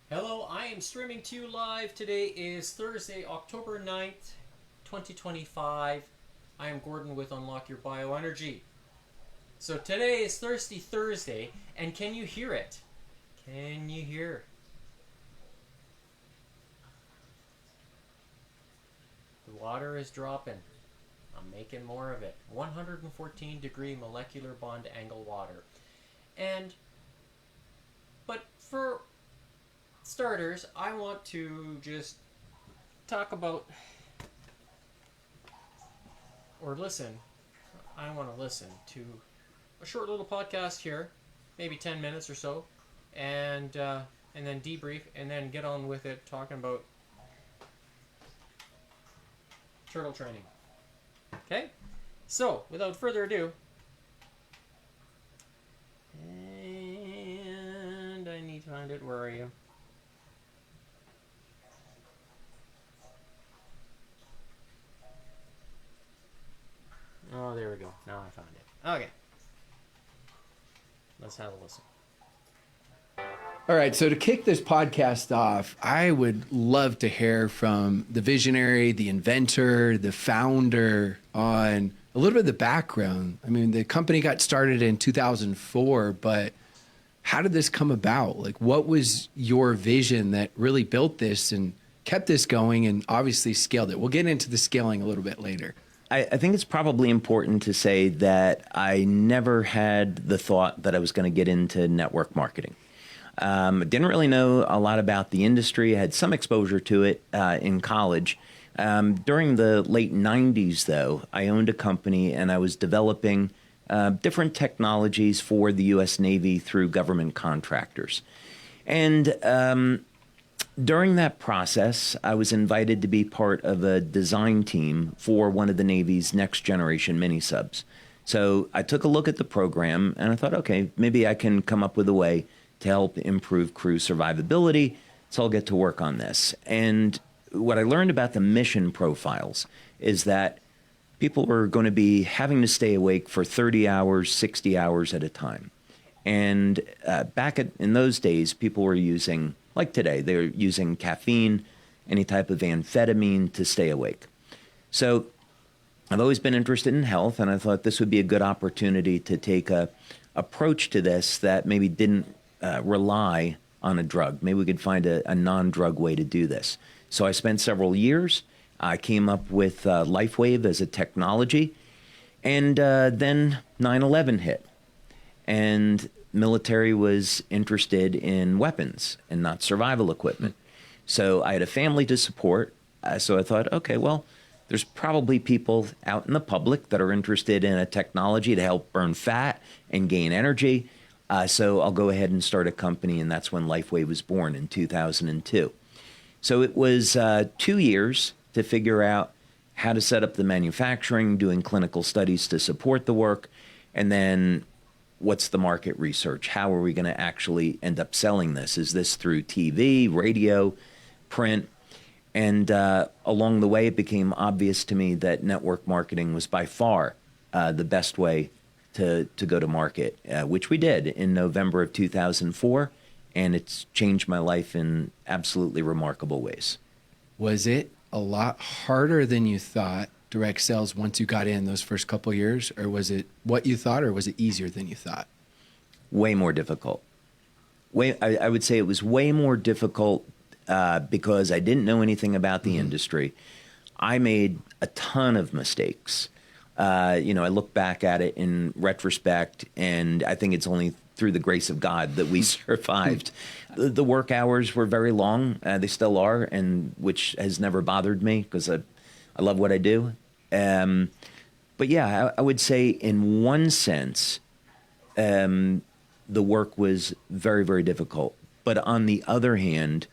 Hello, I am streaming to you live. Today is Thursday, October 9th, 2025. I am Gordon with Unlock Your Bioenergy. So today is Thirsty Thursday, and can you hear it? Can you hear? The water is dropping. I'm making more of it. 114 degree molecular bond angle water. But for starters, I want to just talk about or listen. I want to listen to a short little podcast here, maybe 10 minutes or so, and then debrief, and then get on with it talking about turtle training. Okay? So, without further ado, and I need to find it. Where are you? Oh, there we go. Now I found it. Okay. Let's have a listen. All right, so to kick this podcast off, I would love to hear from the visionary, the inventor, the founder on a little bit of the background. I mean, the company got started in 2004, but how did this come about? Like, what was your vision that really built this and kept this going and obviously scaled it? We'll get into the scaling a little bit later. I think it's probably important to say that I never had the thought that I was going to get into network marketing. Didn't really know a lot about the industry. I had some exposure to it in college. During the late 90s, though, I owned a company and I was developing different technologies for the U.S. Navy through government contractors. And during that process, I was invited to be part of a design team for one of the Navy's next generation mini subs. So I took a look at the program and I thought, okay, maybe I can come up with a way to help improve crew survivability. So I'll get to work on this. And what I learned about the mission profiles is that people were going to be having to stay awake for 30 hours, 60 hours at a time. And in those days, people were using, like today, they were using caffeine, any type of amphetamine to stay awake. So I've always been interested in health, and I thought this would be a good opportunity to take a approach to this that maybe didn't rely on a drug. Maybe we could find a non-drug way to do this. So I spent several years. I came up with LifeWave as a technology, and then 9/11 hit. And military was interested in weapons and not survival equipment. So I had a family to support. So I thought, okay, well, there's probably people out in the public that are interested in a technology to help burn fat and gain energy. So I'll go ahead and start a company, and that's when LifeWave was born in 2002. So it was 2 years to figure out how to set up the manufacturing, doing clinical studies to support the work, and then what's the market research? How are we going to actually end up selling this? Is this through TV, radio, print? And along the way, it became obvious to me that network marketing was by far the best way to go to market, which we did in November of 2004. And it's changed my life in absolutely remarkable ways. Was it a lot harder than you thought, direct sales, once you got in those first couple of years? Or was it what you thought, or was it easier than you thought? Way more difficult. I would say it was way more difficult because I didn't know anything about the industry. I made a ton of mistakes. I look back at it in retrospect, and I think it's only through the grace of God that we survived. The work hours were very long. They still are, and which has never bothered me because I love what I do. But yeah, I would say in one sense, the work was very, very difficult. But on the other hand,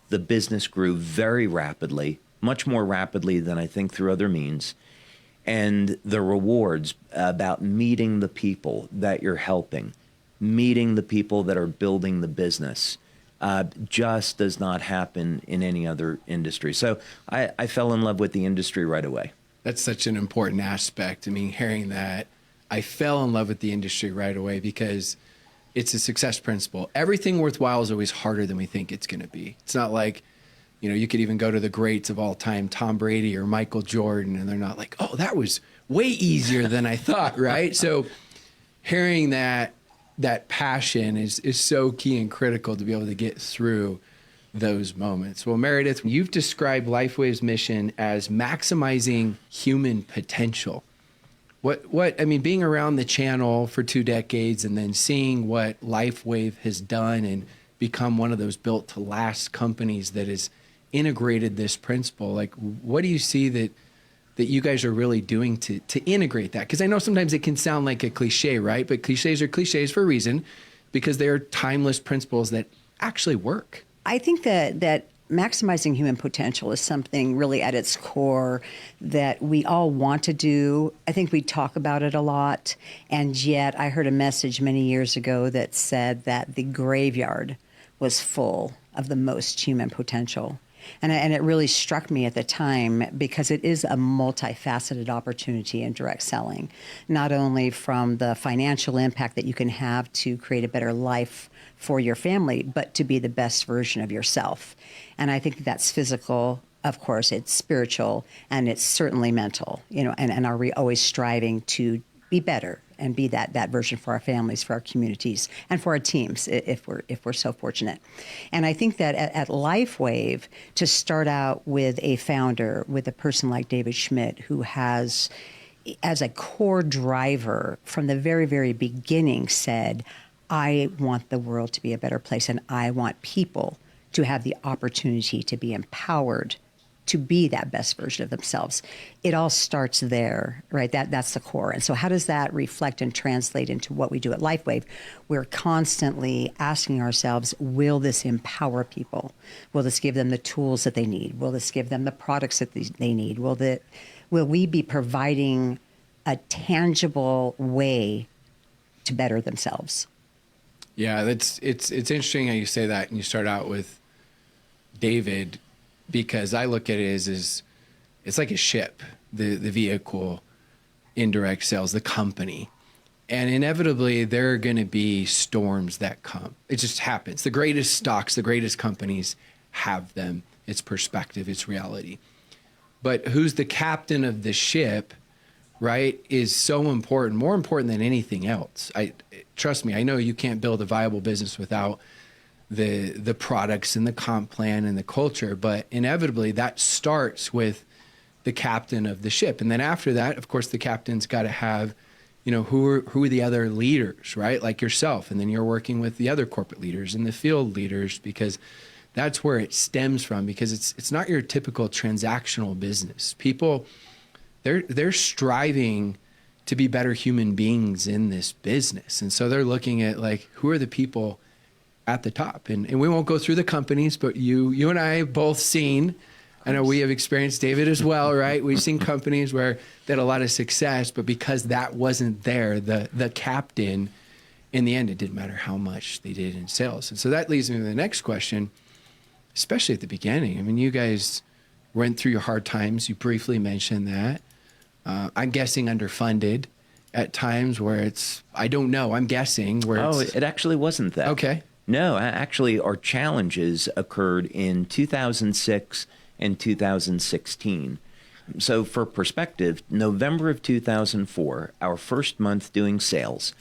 the business grew very rapidly, much more rapidly than I think through other means. And the rewards about meeting the people that you're helping, meeting the people that are building the business, just does not happen in any other industry. So I fell in love with the industry right away. That's such an important aspect. I mean, hearing that, I fell in love with the industry right away because it's a success principle. Everything worthwhile is always harder than we think it's going to be. It's not like, you could even go to the greats of all time, Tom Brady or Michael Jordan, and they're not like, oh, that was way easier than I thought, right? So hearing that passion is so key and critical to be able to get through those moments. Well, Meredith, you've described LifeWave's mission as maximizing human potential. Being around the channel for 2 decades and then seeing what LifeWave has done and become one of those built to last companies that has integrated this principle, like, what do you see that you guys are really doing to integrate that? Because I know sometimes it can sound like a cliche, right? But cliches are cliches for a reason, because they're timeless principles that actually work. I think that maximizing human potential is something really at its core that we all want to do. I think we talk about it a lot. And yet I heard a message many years ago that said that the graveyard was full of the most human potential. And it really struck me at the time, because it is a multifaceted opportunity in direct selling, not only from the financial impact that you can have to create a better life for your family, but to be the best version of yourself. And I think that's physical, of course, it's spiritual, and it's certainly mental, and are we always striving to be better and be that version for our families, for our communities, and for our teams, if we're so fortunate. And I think that at LifeWave, to start out with a founder, with a person like David Schmidt, who has, as a core driver from the very, very beginning, said, I want the world to be a better place, and I want people to have the opportunity to be empowered to be that best version of themselves. It all starts there, right? That's the core. And so how does that reflect and translate into what we do at LifeWave? We're constantly asking ourselves, will this empower people? Will this give them the tools that they need? Will this give them the products that they need? Will we be providing a tangible way to better themselves? Yeah, it's interesting how you say that, and you start out with David, because I look at it as it's like a ship, the vehicle, indirect sales, the company. And inevitably, there are going to be storms that come. It just happens. The greatest stocks, the greatest companies have them. It's perspective, it's reality. But who's the captain of the ship, right, is so important, more important than anything else. Trust me, I know you can't build a viable business without the products and the comp plan and the culture, but inevitably that starts with the captain of the ship. And then after that, of course, the captain's got to have, who are the other leaders, right? Like yourself. And then you're working with the other corporate leaders and the field leaders, because that's where it stems from, because it's not your typical transactional business. People, they're striving to be better human beings in this business. And so they're looking at, like, who are the people at the top? And we won't go through the companies, but you and I have both seen, I know we have experienced, David as well, right? We've seen companies where they had a lot of success, but because that wasn't there, the captain, in the end, it didn't matter how much they did in sales. And so that leads me to the next question, especially at the beginning. I mean, you guys went through your hard times. You briefly mentioned that. I'm guessing underfunded at times, where it's, I don't know, I'm guessing where it actually wasn't that. Okay. No, actually, our challenges occurred in 2006 and 2016. So for perspective, November of 2004, our first month doing sales,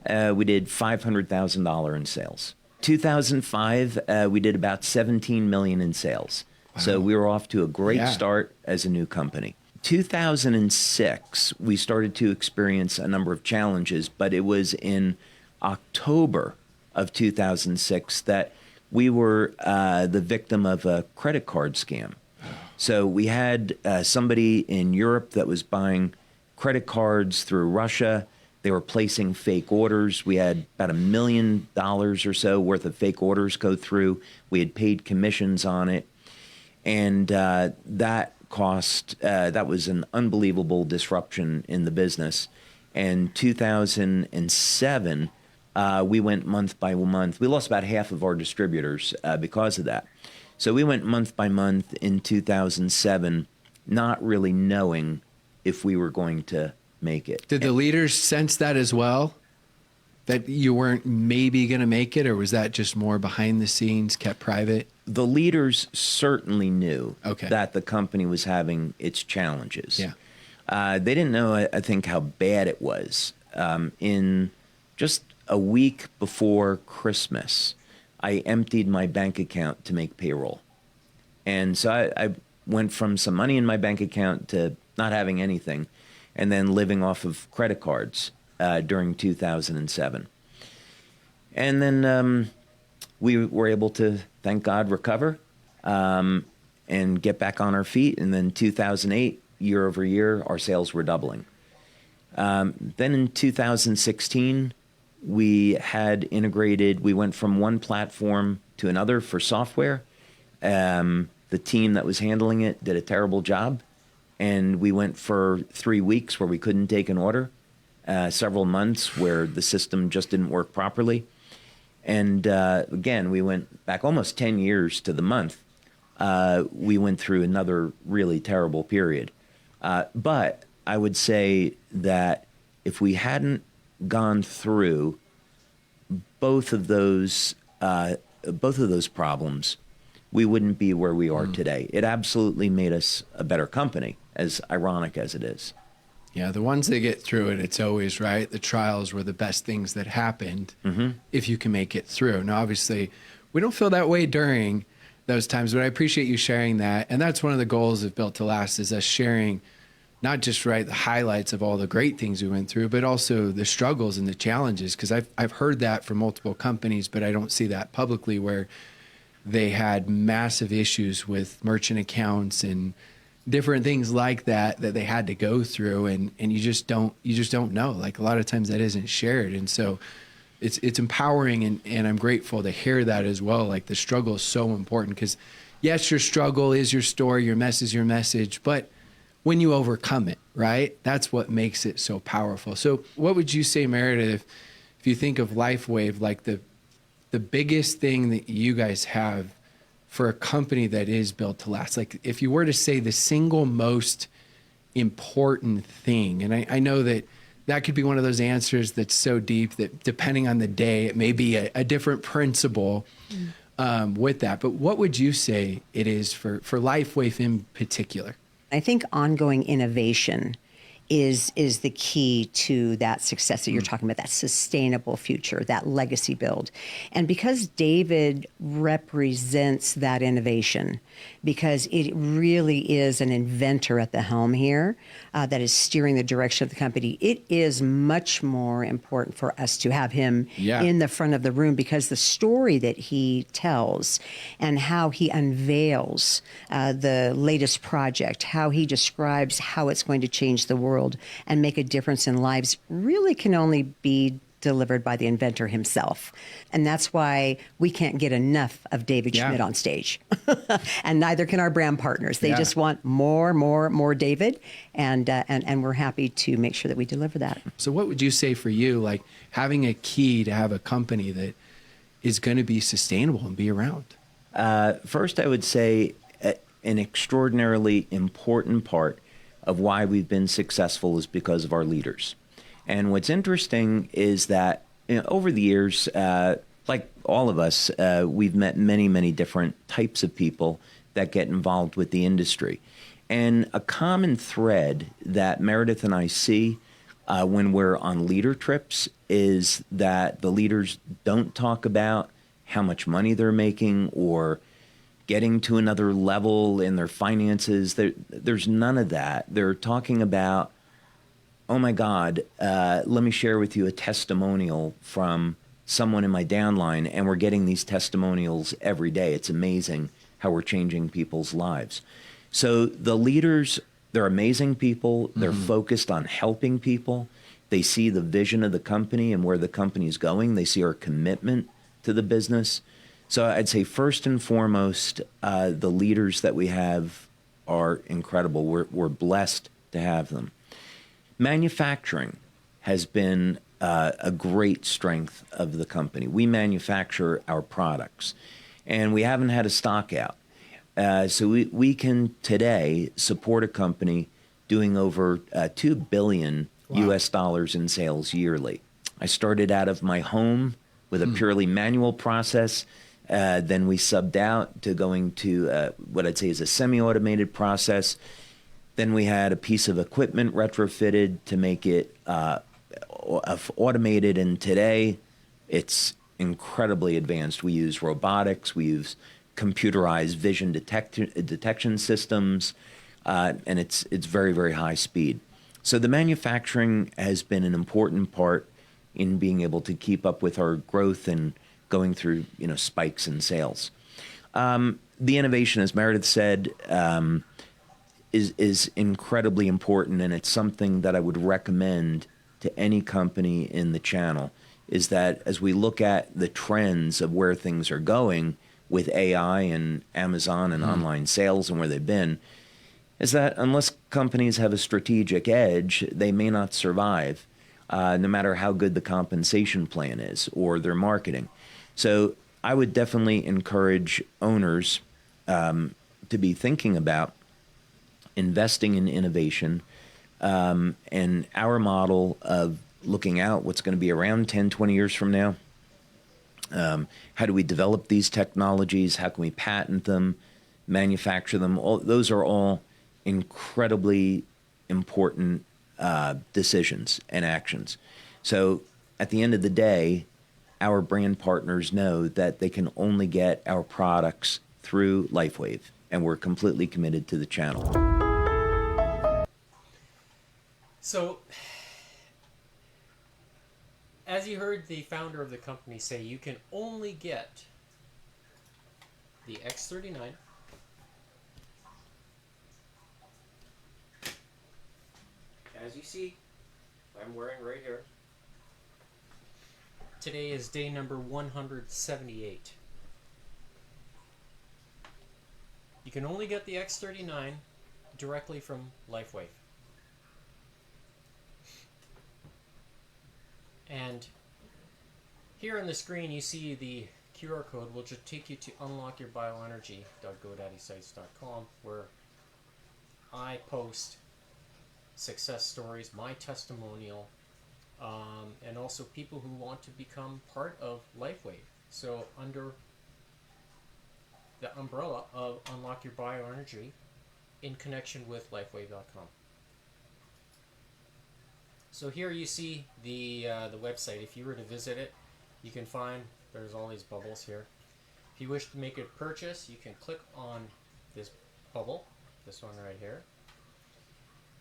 we did $500,000 in sales. 2005, we did about $17 million in sales. Wow. So we were off to a great start as a new company. 2006, we started to experience a number of challenges, but it was in October of 2006 that we were the victim of a credit card scam. So we had somebody in Europe that was buying credit cards through Russia. They were placing fake orders. We had about $1 million or so worth of fake orders go through. We had paid commissions on it. And that was an unbelievable disruption in the business. And 2007, we went month by month. We lost about half of our distributors because of that. So we went month by month in 2007, not really knowing if we were going to make it. Did the leaders sense that as well? that you weren't maybe going to make it, or was that just more behind the scenes, kept private? The leaders certainly knew Okay. that the company was having its challenges. Yeah. They didn't know, I think, how bad it was. In just a week before Christmas, I emptied my bank account to make payroll. And so I went from some money in my bank account to not having anything, and then living off of credit cards during 2007. And then we were able to, thank God, recover and get back on our feet. And then 2008, year over year, our sales were doubling. Then in 2016, we had integrated, we went from one platform to another for software. The team that was handling it did a terrible job. And we went for 3 weeks where we couldn't take an order, several months where the system just didn't work properly. And again, we went back almost 10 years to the month. We went through another really terrible period. But I would say that if we hadn't gone through both of those problems, we wouldn't be where we are today. It absolutely made us a better company, as ironic as it is. Yeah, the ones that get through it, it's always right. The trials were the best things that happened if you can make it through. Now, obviously, we don't feel that way during those times, but I appreciate you sharing that. And that's one of the goals of Built to Last, is us sharing not just the highlights of all the great things we went through, but also the struggles and the challenges. Because I've heard that from multiple companies, but I don't see that publicly, where they had massive issues with merchant accounts and different things like that they had to go through, and you just don't know. Like, a lot of times that isn't shared, and so it's empowering, and I'm grateful to hear that as well. Like, the struggle is so important, because yes, your struggle is your story, your mess is your message, but when you overcome it, right, that's what makes it so powerful. So what would you say, Meredith, if you think of LifeWave, like the biggest thing that you guys have for a company that is built to last? Like, if you were to say the single most important thing, and I know that could be one of those answers that's so deep that depending on the day, it may be a different principle with that. But what would you say it is for LifeWave in particular? I think ongoing innovation is the key to that success that you're talking about, that sustainable future, that legacy build. And because David represents that innovation, because it really is an inventor at the helm here that is steering the direction of the company, it is much more important for us to have him in the front of the room, because the story that he tells and how he unveils the latest project, how he describes how it's going to change the world and make a difference in lives, really can only be delivered by the inventor himself. And that's why we can't get enough of David Schmidt on stage. And neither can our brand partners. They just want more David, and we're happy to make sure that we deliver that. So what would you say for you, like having a key to have a company that is going to be sustainable and be around? First, I would say an extraordinarily important part of why we've been successful is because of our leaders. And what's interesting is that, over the years, like all of us, we've met many different types of people that get involved with the industry. And a common thread that Meredith and I see when we're on leader trips is that the leaders don't talk about how much money they're making or getting to another level in their finances. There's none of that. They're talking about, oh my God, let me share with you a testimonial from someone in my downline, and we're getting these testimonials every day. It's amazing how we're changing people's lives. So the leaders, they're amazing people. They're focused on helping people. They see the vision of the company and where the company is going. They see our commitment to the business. So I'd say first and foremost, the leaders that we have are incredible. We're blessed to have them. Manufacturing has been a great strength of the company. We manufacture our products, and we haven't had a stock out. So we can today support a company doing over $2 billion US dollars in sales yearly. I started out of my home with a purely manual process. Then we subbed out to going to what I'd say is a semi-automated process. Then we had a piece of equipment retrofitted to make it automated, and today it's incredibly advanced. We use robotics, we use computerized vision detection systems, and it's very, very high speed. So the manufacturing has been an important part in being able to keep up with our growth and going through, spikes in sales. The innovation, as Meredith said, is incredibly important, and it's something that I would recommend to any company in the channel, is that as we look at the trends of where things are going with AI and Amazon and online sales and where they've been, is that unless companies have a strategic edge, they may not survive, no matter how good the compensation plan is or their marketing. So I would definitely encourage owners to be thinking about investing in innovation, and our model of looking out what's going to be around 10, 20 years from now. How do we develop these technologies? How can we patent them, manufacture them? Those are all incredibly important decisions and actions. So at the end of the day, our brand partners know that they can only get our products through LifeWave, and we're completely committed to the channel. So, as you heard the founder of the company say, you can only get the X39, as you see, I'm wearing right here. Today is day number 178. You can only get the X39 directly from LifeWave. And here on the screen you see the QR code, which will take you to unlockyourBioenergy.godaddysites.com, where I post success stories, my testimonial, and also people who want to become part of LifeWave. So under the umbrella of Unlock Your Bioenergy in connection with lifewave.com. So here you see the website. If you were to visit it, you can find there's all these bubbles here. If you wish to make a purchase, you can click on this bubble, this one right here,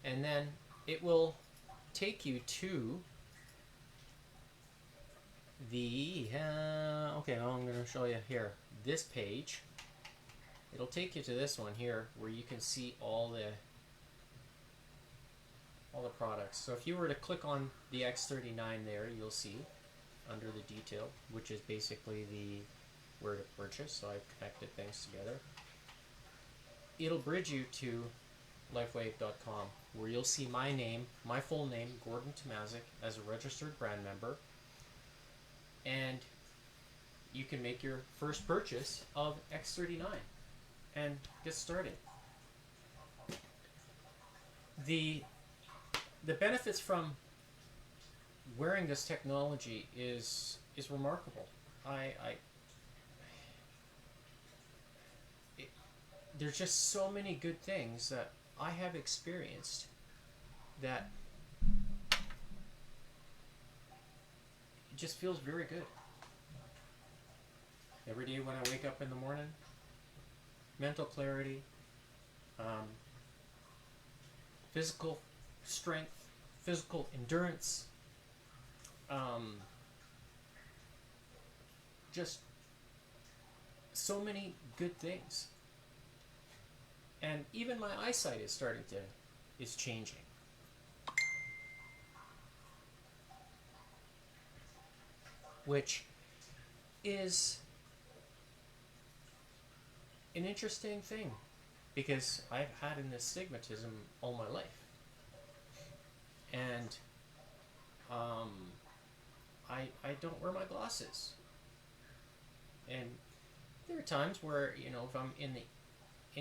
and then it will take you to the okay, I'm going to show you here this page. It'll take you to this one here where you can see all the products. So if you were to click on the X39 there, you'll see under the detail, which is basically the where to purchase. So I've connected things together. It'll bridge you to lifewave.com, where you'll see my name, my full name, Gordon Tomazik, as a registered brand member, and you can make your first purchase of X39 and get started. The benefits from wearing this technology is remarkable. There's just so many good things that I have experienced that it just feels very good. Every day when I wake up in the morning, mental clarity, physical strength, physical endurance, just so many good things. And even my eyesight is changing. Which is an interesting thing, because I've had an astigmatism all my life. And I don't wear my glasses. And there are times where, if I'm in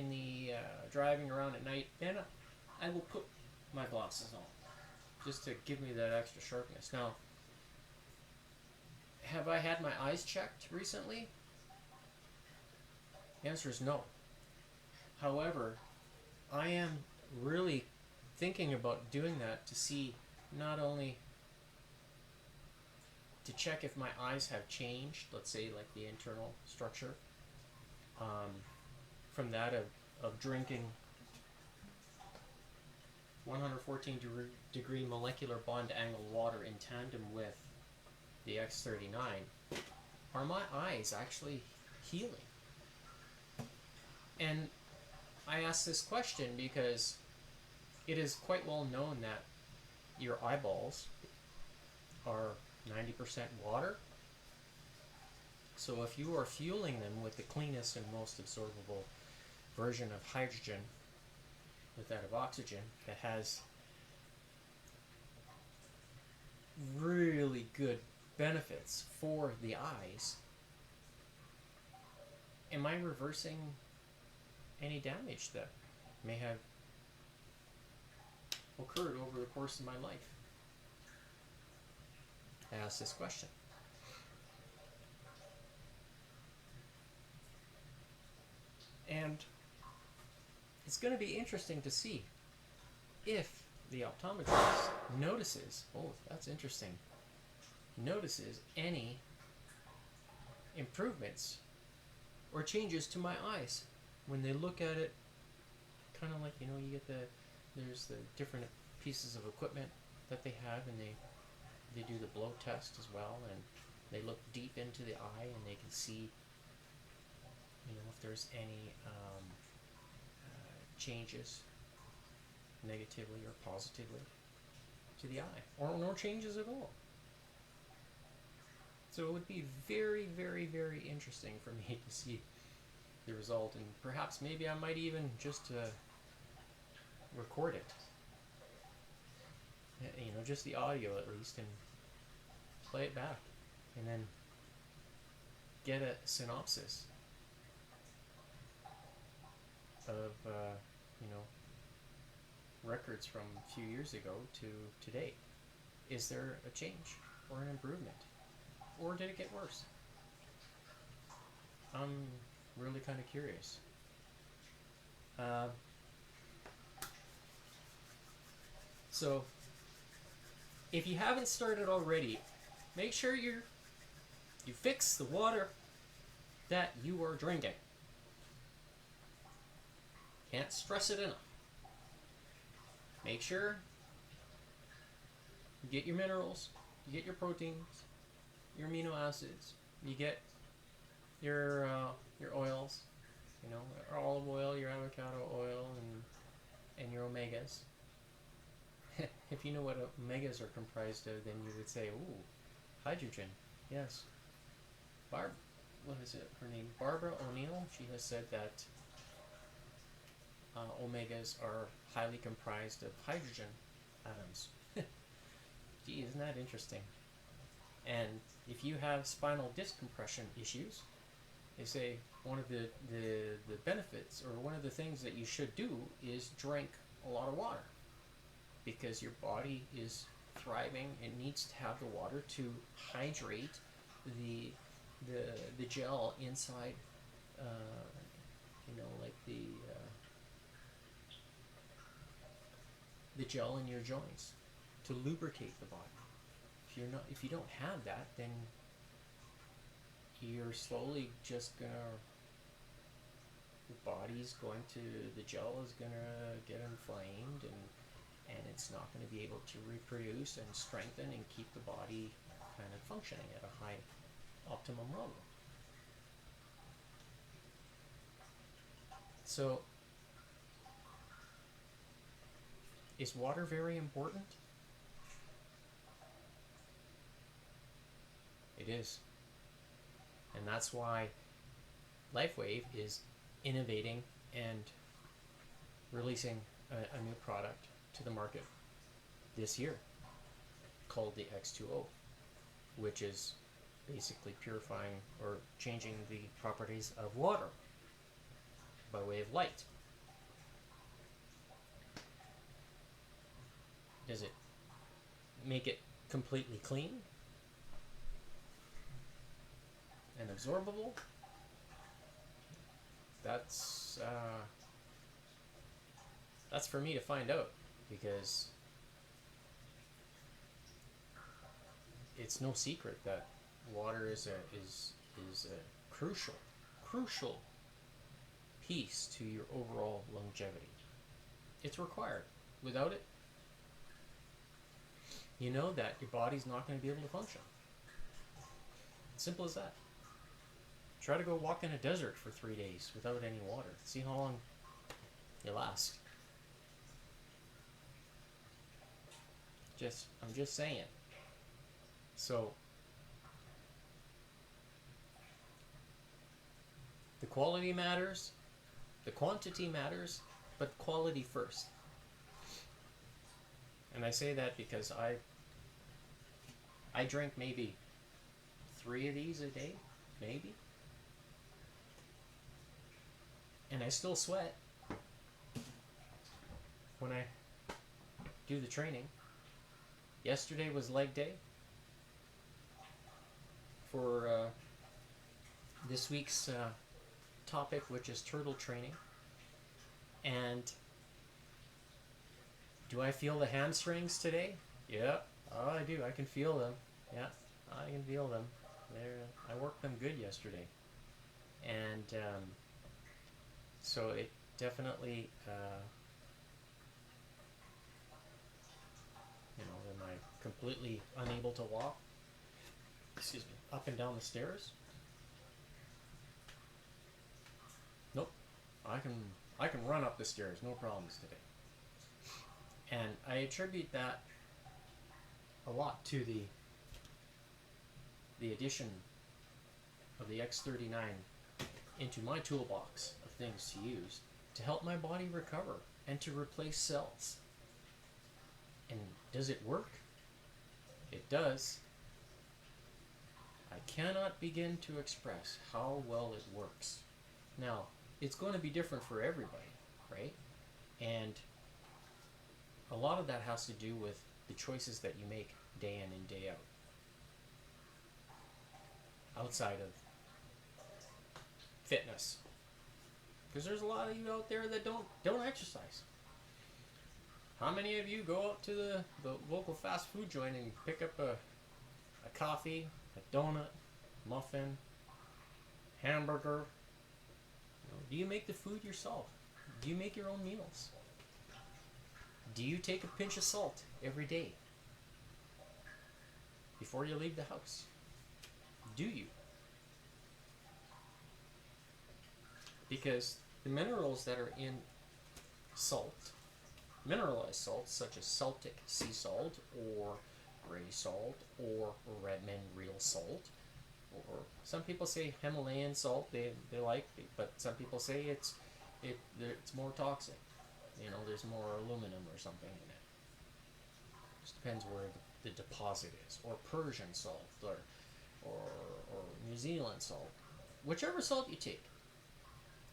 the driving around at night, then I will put my glasses on just to give me that extra sharpness. Now, have I had my eyes checked recently? The answer is no. However, I am really thinking about doing that to see, not only to check if my eyes have changed, let's say like the internal structure, from that of drinking 114 degree molecular bond angle water in tandem with the X39, are my eyes actually healing? And I ask this question because it is quite well known that your eyeballs are 90% water. So if you are fueling them with the cleanest and most absorbable version of hydrogen with that of oxygen that has really good benefits for the eyes, am I reversing any damage that may have occurred over the course of my life? I ask this question. And it's going to be interesting to see if the optometrist notices, oh, that's interesting, notices any improvements or changes to my eyes when they look at it. Kind of like, you know, you get there's the different pieces of equipment that they have, and they do the blow test as well, and they look deep into the eye and they can see, you know, if there's any changes negatively or positively to the eye, or no changes at all. So it would be very, very, very interesting for me to see the result, and perhaps maybe I might even just record it, you know, just the audio at least, and play it back, and then get a synopsis of you know, records from a few years ago to today. Is there a change or an improvement, or did it get worse? I'm really kind of curious. So if you haven't started already, make sure you fix the water that you are drinking. Can't stress it enough. Make sure you get your minerals, you get your proteins, your amino acids, you get your oils, you know, your olive oil, your avocado oil, and your omegas. If you know what omegas are comprised of, then you would say, ooh, hydrogen. Yes. What is it? Her name? Barbara O'Neill. She has said that omegas are highly comprised of hydrogen atoms. Gee, isn't that interesting? And if you have spinal disc compression issues, they say one of the benefits, or one of the things that you should do, is drink a lot of water, because your body is thriving and needs to have the water to hydrate the gel inside, you know, like the gel in your joints, to lubricate the body. If you don't have that, then you're slowly just gonna, the gel is gonna get inflamed, and it's not going to be able to reproduce and strengthen and keep the body kind of functioning at a high optimum level. So, is water very important? It is. And that's why LifeWave is innovating and releasing a new product to the market this year called the X2O, which is basically purifying or changing the properties of water by way of light. Does it make it completely clean? and absorbable, that's for me to find out, because it's no secret that water is a crucial piece to your overall longevity. It's required. Without it, you know that your body's not going to be able to function. Simple as that. Try to go walk in a desert for 3 days without any water. See how long you last. I'm just saying. So the quality matters, the quantity matters, but quality first. And I say that because I drink maybe 3 of these a day, maybe. And I still sweat when I do the training. Yesterday was leg day for this week's topic, which is turtle training. And do I feel the hamstrings today? Yeah, oh, I do. I can feel them. Yeah, I can feel them. I worked them good yesterday. And so it definitely, am I completely unable to walk? Excuse me, up and down the stairs? Nope. I can run up the stairs, no problems today. And I attribute that a lot to the addition of the X39 into my toolbox of things to use to help my body recover and to replace cells. And does it work? It does. I cannot begin to express how well it works. Now, it's going to be different for everybody, right? And a lot of that has to do with the choices that you make day in and day out. Outside of fitness. Because there's a lot of you out there that don't exercise. How many of you go out to the local fast food joint and pick up a coffee, a donut, muffin, hamburger? Do you make the food yourself? Do you make your own meals? Do you take a pinch of salt every day before you leave the house? Do you? Because the minerals that are in salt, mineralized salts such as Celtic sea salt or gray salt or Redmond real salt, or some people say Himalayan salt they like, but some people say it's more toxic. There's more aluminum or something in it. Just depends where the deposit is, or Persian salt, or New Zealand salt. Whichever salt you take,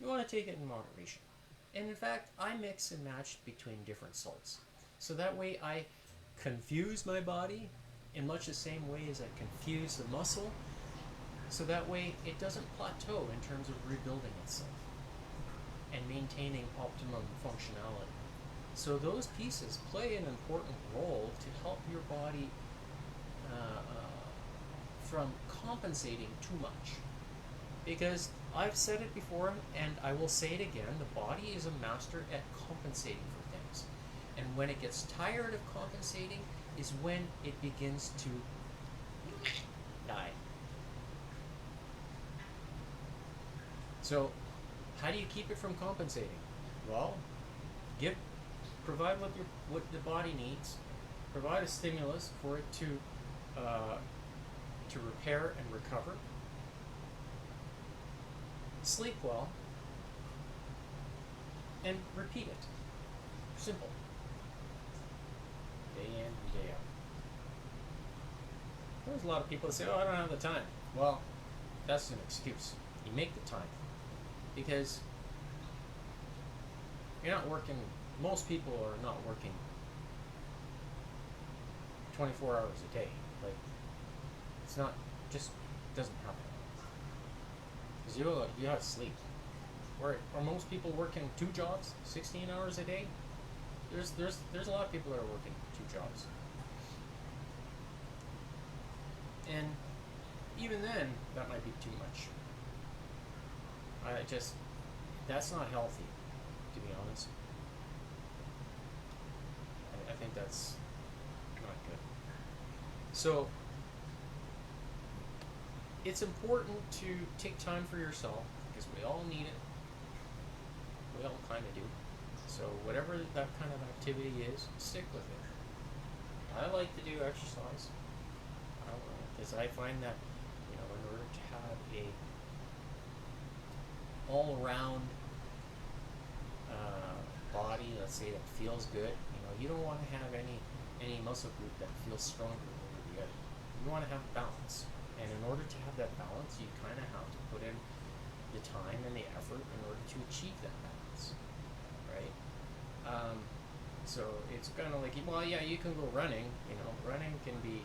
you want to take it in moderation. And in fact, I mix and match between different salts. So that way I confuse my body in much the same way as I confuse the muscle. So that way it doesn't plateau in terms of rebuilding itself and maintaining optimum functionality. So those pieces play an important role to help your body from compensating too much. Because I've said it before, and I will say it again, the body is a master at compensating for things. And when it gets tired of compensating is when it begins to die. So, how do you keep it from compensating? Well, provide what the body needs, provide a stimulus for it to repair and recover. Sleep well, and repeat it. Simple. Day in and day out. There's a lot of people that say, I don't have the time. Well, that's an excuse. You make the time. Because you're not working, most people are not working 24 hours a day. It's not, just doesn't happen. Because you have to sleep. Are most people working 2 jobs, 16 hours a day? There's a lot of people that are working 2 jobs. And even then, that might be too much. That's not healthy, to be honest. I think that's not good. So, it's important to take time for yourself, because we all need it. We all kind of do. So whatever that kind of activity is, stick with it. I like to do exercise. Because I find that, in order to have a all-around body, let's say, that feels good, you don't want to have any muscle group that feels stronger over the other. You want to have balance. And in order to have that balance, you kind of have to put in the time and the effort in order to achieve that balance, right? So it's kind of like, well, yeah, you can go running. Running can be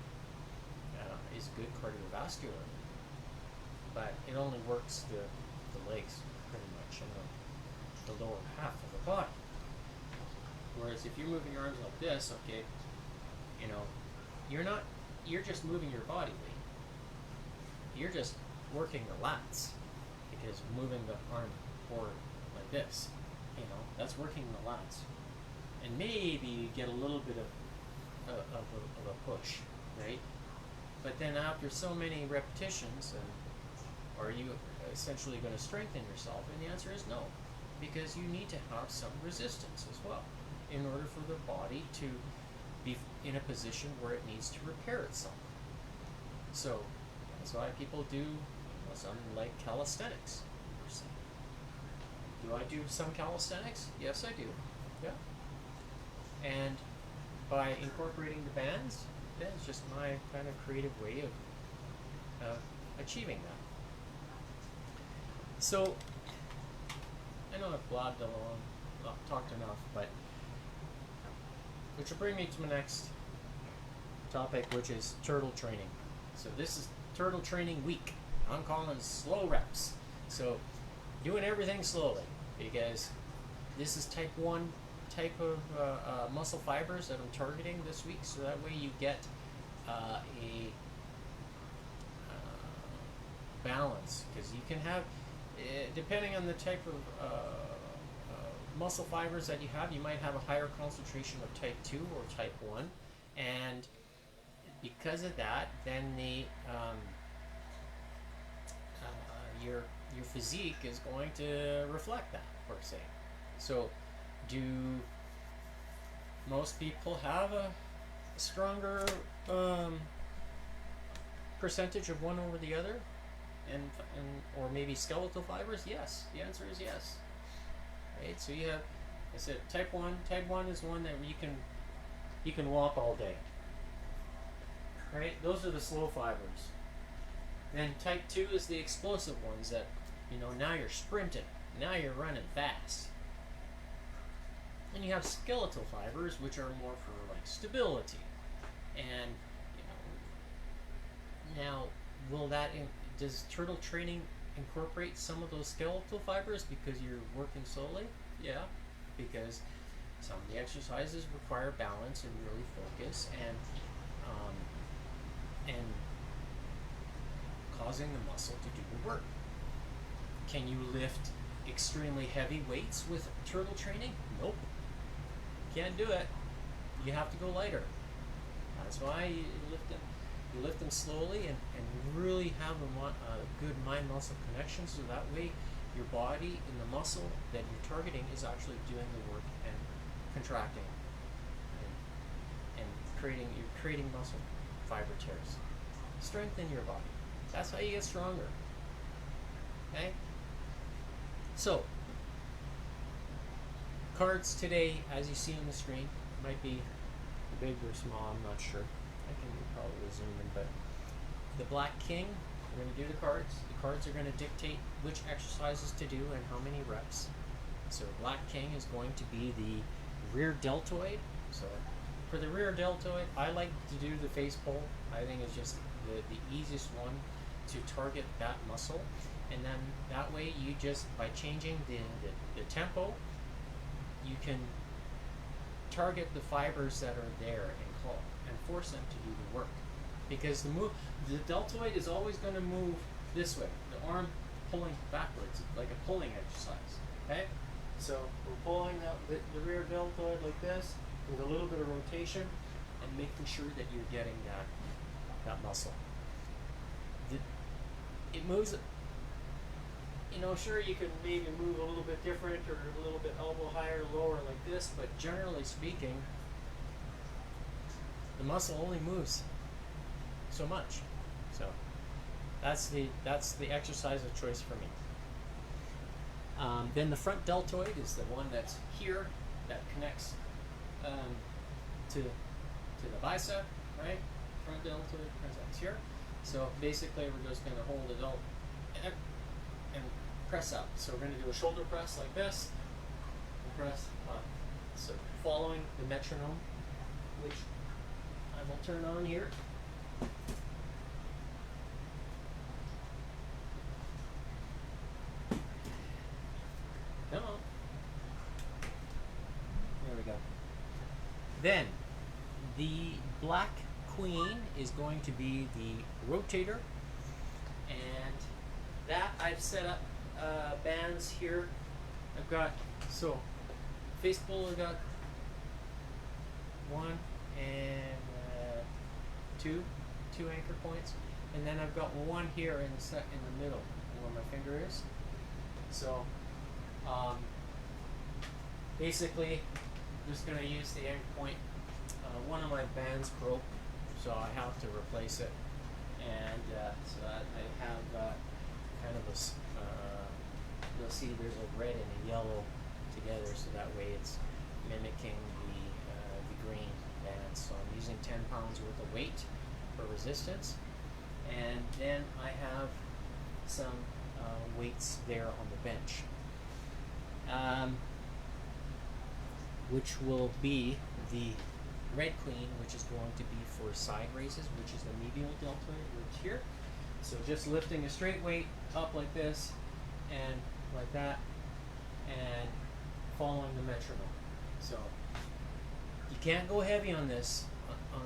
is good cardiovascular, but it only works the legs pretty much and the lower half of the body. Whereas if you're moving your arms like this, okay, you're just moving your body weight. You're just working the lats, because moving the arm forward like this, that's working the lats. And maybe you get a little bit of a push, right? But then after so many repetitions, are you essentially going to strengthen yourself? And the answer is no, because you need to have some resistance as well in order for the body to be in a position where it needs to repair itself. So that's why people do something like calisthenics. Do I do some calisthenics? Yes, I do. Yeah. And by incorporating the bands, it's just my kind of creative way of achieving that. So, I know I've blabbed along, talked enough, but which will bring me to my next topic, which is turtle training. So this is turtle training week. I'm calling slow reps. So doing everything slowly, because this is type 1 type of muscle fibers that I'm targeting this week, so that way you get a balance, because you can have, depending on the type of muscle fibers that you have, you might have a higher concentration of type 2 or type 1, and because of that, then your physique is going to reflect that, per se. So do most people have a stronger percentage of one over the other, and or maybe skeletal fibers? Yes, the answer is yes. Right, so you have, I said, type 1. Type 1 is one that you can walk all day. Right, those are the slow fibers. Then type 2 is the explosive ones that, now you're sprinting, now you're running fast. And you have skeletal fibers, which are more for like stability. And now does turtle training incorporate some of those skeletal fibers because you're working slowly? Yeah, because some of the exercises require balance and really focus and causing the muscle to do the work. Can you lift extremely heavy weights with turtle training? Nope. Can't do it. You have to go lighter. That's why you lift them slowly and really have a good mind-muscle connection, so that way your body and the muscle that you're targeting is actually doing the work and contracting and creating muscle fiber tears. Strengthen your body. That's how you get stronger. Okay? So, cards today, as you see on the screen, might be big or small, I'm not sure. I can probably zoom in, but the Black King, we're going to do the cards. The cards are going to dictate which exercises to do and how many reps. So Black King is going to be the rear deltoid. So for the rear deltoid, I like to do the face pull. I think it's just the easiest one to target that muscle. and then that way you just, by changing the tempo, you can target the fibers that are there and force them to do the work. Because the deltoid is always going to move this way. The arm pulling backwards, like a pulling exercise. Okay? So we're pulling out the rear deltoid like this with a little bit of rotation and making sure that you're getting that muscle. It moves, sure, you can maybe move a little bit different or a little bit elbow higher, lower like this, but generally speaking, the muscle only moves so much. So that's the exercise of choice for me. Then the front deltoid is the one that's here, that connects to the bicep, right? Front deltoid presents here. So basically, we're just going to hold it out and press up. So we're going to do a shoulder press like this, and press up. So following the metronome, which I will turn on here. Come on. There we go. Then the black queen is going to be the rotator, and that I've set up bands here. I've got, so face pull, I've got 1 and 2 anchor points, and then I've got 1 here in the middle where my finger is. So basically I'm just going to use the anchor point. One of my bands broke, so I have to replace it, and so I have kind of a you'll see there's a red and a yellow together, so that way it's mimicking the green bands. So I'm using 10 pounds worth of weight for resistance, and then I have some weights there on the bench, which will be the red queen, which is going to be for side raises, which is the medial deltoid, which here. So just lifting a straight weight up like this and like that, and following the metronome. So you can't go heavy on this, on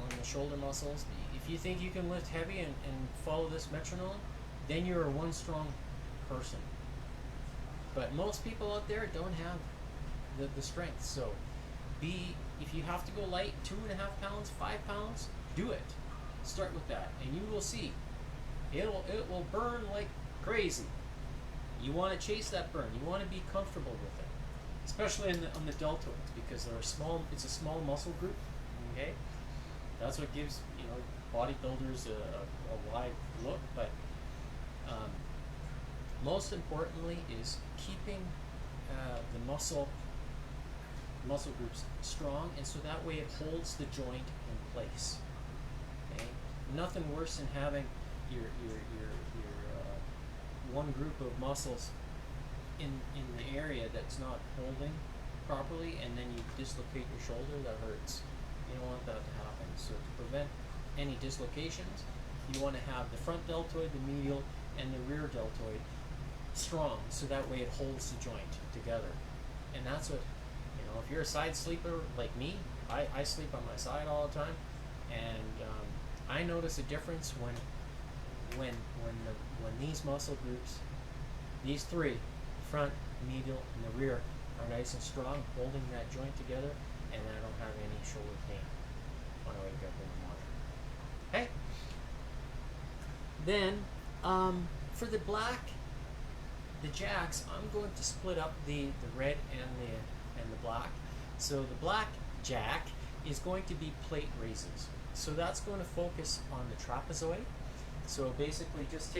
the shoulder muscles. If you think you can lift heavy and follow this metronome, then you're a one strong person. But most people out there don't have the strength. So if you have to go light, 2.5 pounds, 5 pounds, do it. Start with that, and you will see it will burn like crazy. You want to chase that burn. You want to be comfortable with it, especially on the deltoids, because they're small. It's a small muscle group. Okay, that's what gives bodybuilders a wide look. But most importantly is keeping the muscle groups strong, and so that way it holds the joint in place. Okay, nothing worse than having your one group of muscles in the area that's not holding properly, and then you dislocate your shoulder. That hurts. You don't want that to happen. So to prevent any dislocations, you want to have the front deltoid, the medial, and the rear deltoid strong, so that way it holds the joint together. And that's what, if you're a side sleeper like me, I sleep on my side all the time, and I notice a difference when these muscle groups, these three, front, medial, and the rear, are nice and strong, holding that joint together, and I don't have any shoulder pain when I wake up in the morning. Okay. Then for the black, the jacks, I'm going to split up the red and the black. So the black jack is going to be plate raises. So that's going to focus on the trapezoid. So basically just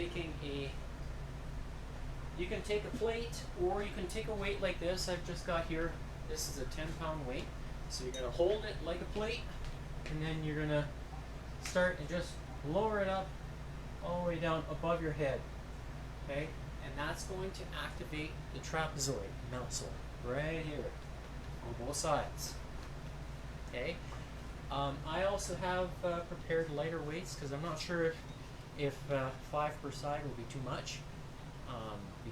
you can take a plate, or you can take a weight like this I've just got here. This is a 10-pound weight. So you're going to hold it like a plate, and then you're going to start and just lower it up all the way down above your head. Okay? And that's going to activate the trapezoid muscle right here on both sides. Okay? I also have prepared lighter weights, because I'm not sure if 5 per side will be too much.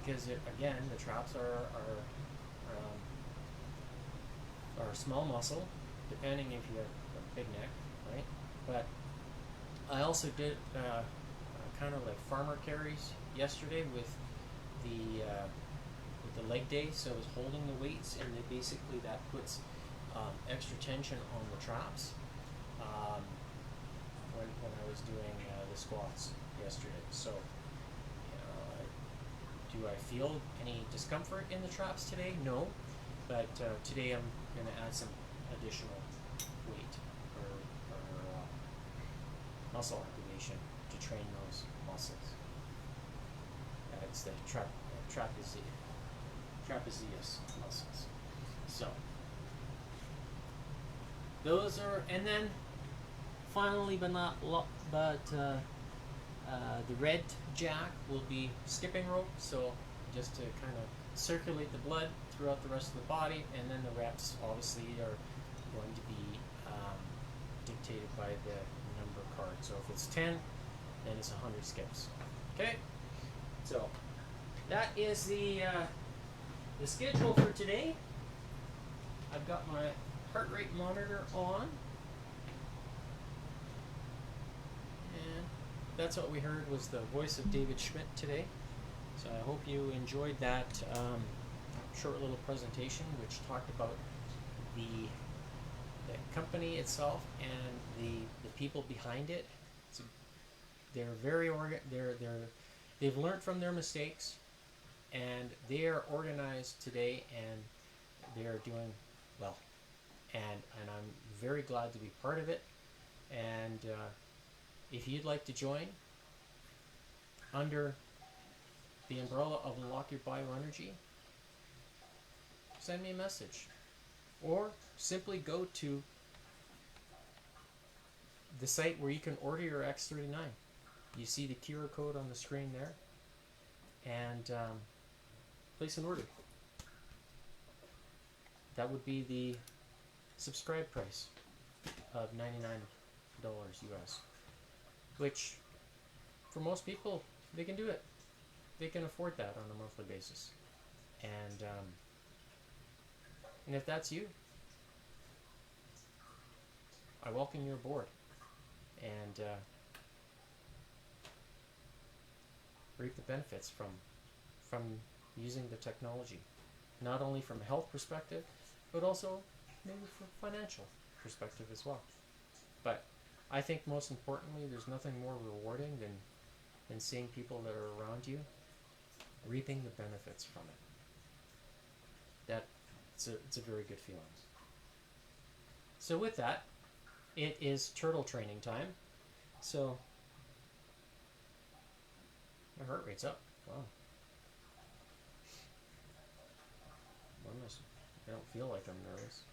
because again, the traps are a small muscle, depending if you have a big neck, right? But I also did kind of like farmer carries yesterday with the leg day, so I was holding the weights, and then basically that puts extra tension on the traps when I was doing the squats yesterday. So, do I feel any discomfort in the traps today? No, but today I'm going to add some additional weight or muscle activation to train those muscles. It's the trapezius muscles. So those are, and then finally, but not the red jack will be skipping rope. So just to kind of circulate the blood throughout the rest of the body, and then the reps obviously are going to be dictated by the number card. So if it's 10, then it's 100 skips. Okay, so that is the schedule for today. I've got my heart rate monitor on, and that's what we heard was the voice of David Schmidt today. So I hope you enjoyed that short little presentation, which talked about the company itself and the people behind it. So they're very they've learned from their mistakes, and they are organized today, and they are doing well. And I'm very glad to be part of it. And if you'd like to join under the umbrella of Unlock Your Bioenergy, send me a message, or simply go to the site where you can order your X39. You see the QR code on the screen there, and place an order. That would be the subscribe price of $99 US, which for most people, they can do it. They can afford that on a monthly basis. And if that's you, I welcome you aboard, and reap the benefits from using the technology, not only from a health perspective, but also maybe from financial perspective as well. But I think most importantly, there's nothing more rewarding than seeing people that are around you reaping the benefits from it. It's a very good feeling. So with that, it is turtle training time. So my heart rate's up. Wow. I don't feel like I'm nervous.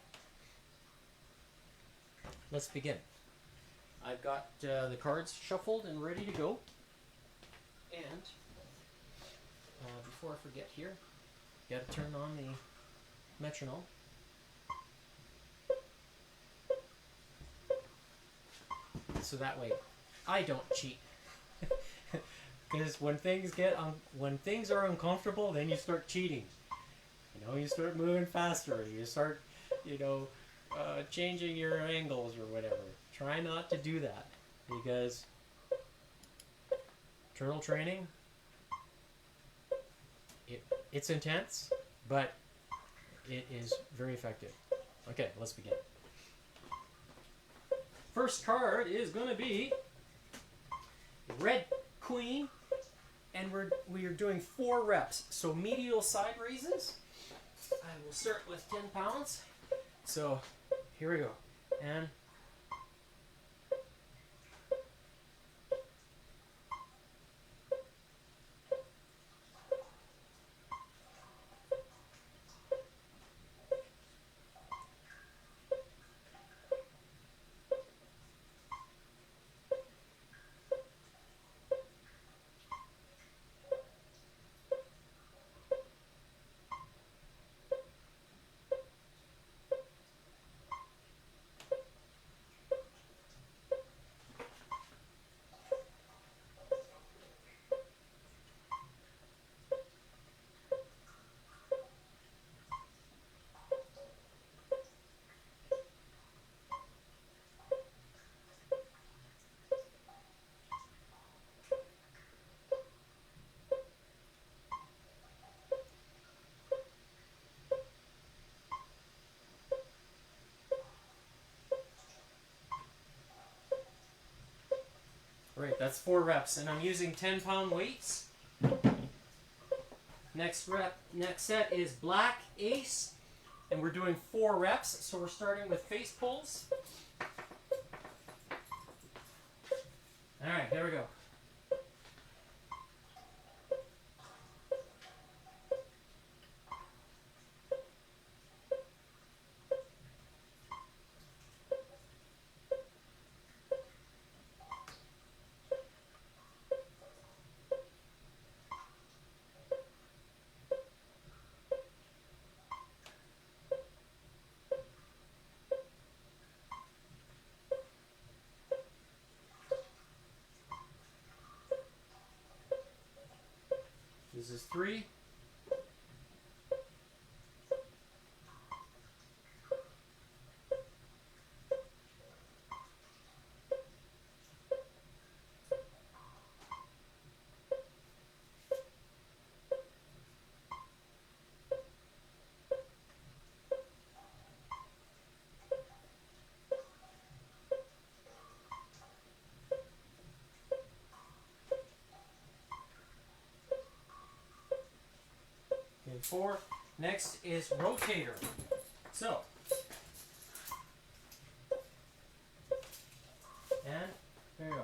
Let's begin. I've got the cards shuffled and ready to go. And before I forget here, got to turn on the metronome. So that way I don't cheat. Because when things are uncomfortable, then you start cheating. You start moving faster. You start, changing your angles or whatever. Try not to do that, because turtle training, it's intense, but it is very effective. Okay, let's begin. First card is going to be Red Queen, and we are doing 4 reps. So medial side raises. I will start with 10 pounds. So here we go. And that's 4 reps, and I'm using 10-pound weights. Next set is black ace, and we're doing 4 reps, so we're starting with face pulls. Alright, here we go. This is 3. Okay, 4. Next is rotator. So, and there you go.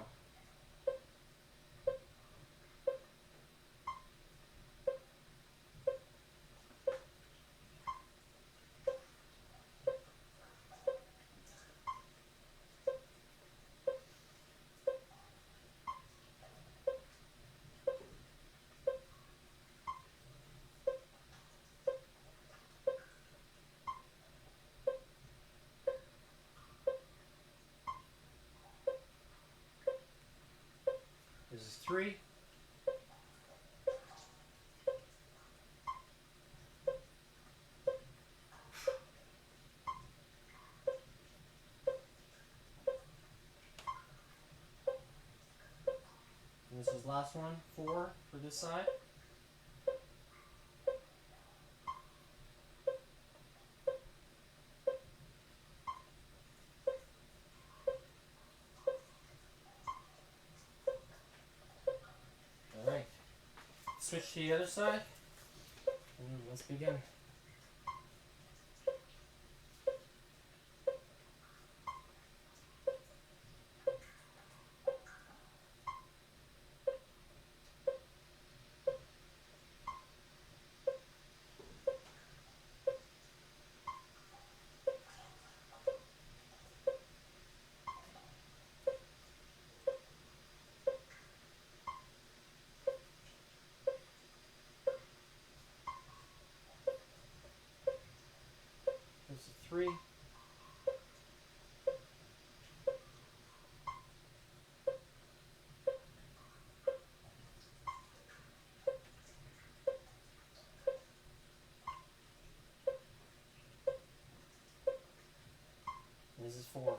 This is 3. And this is last one, 4 for this side. Alright. Switch to the other side. And let's begin. This is 3. This is 4.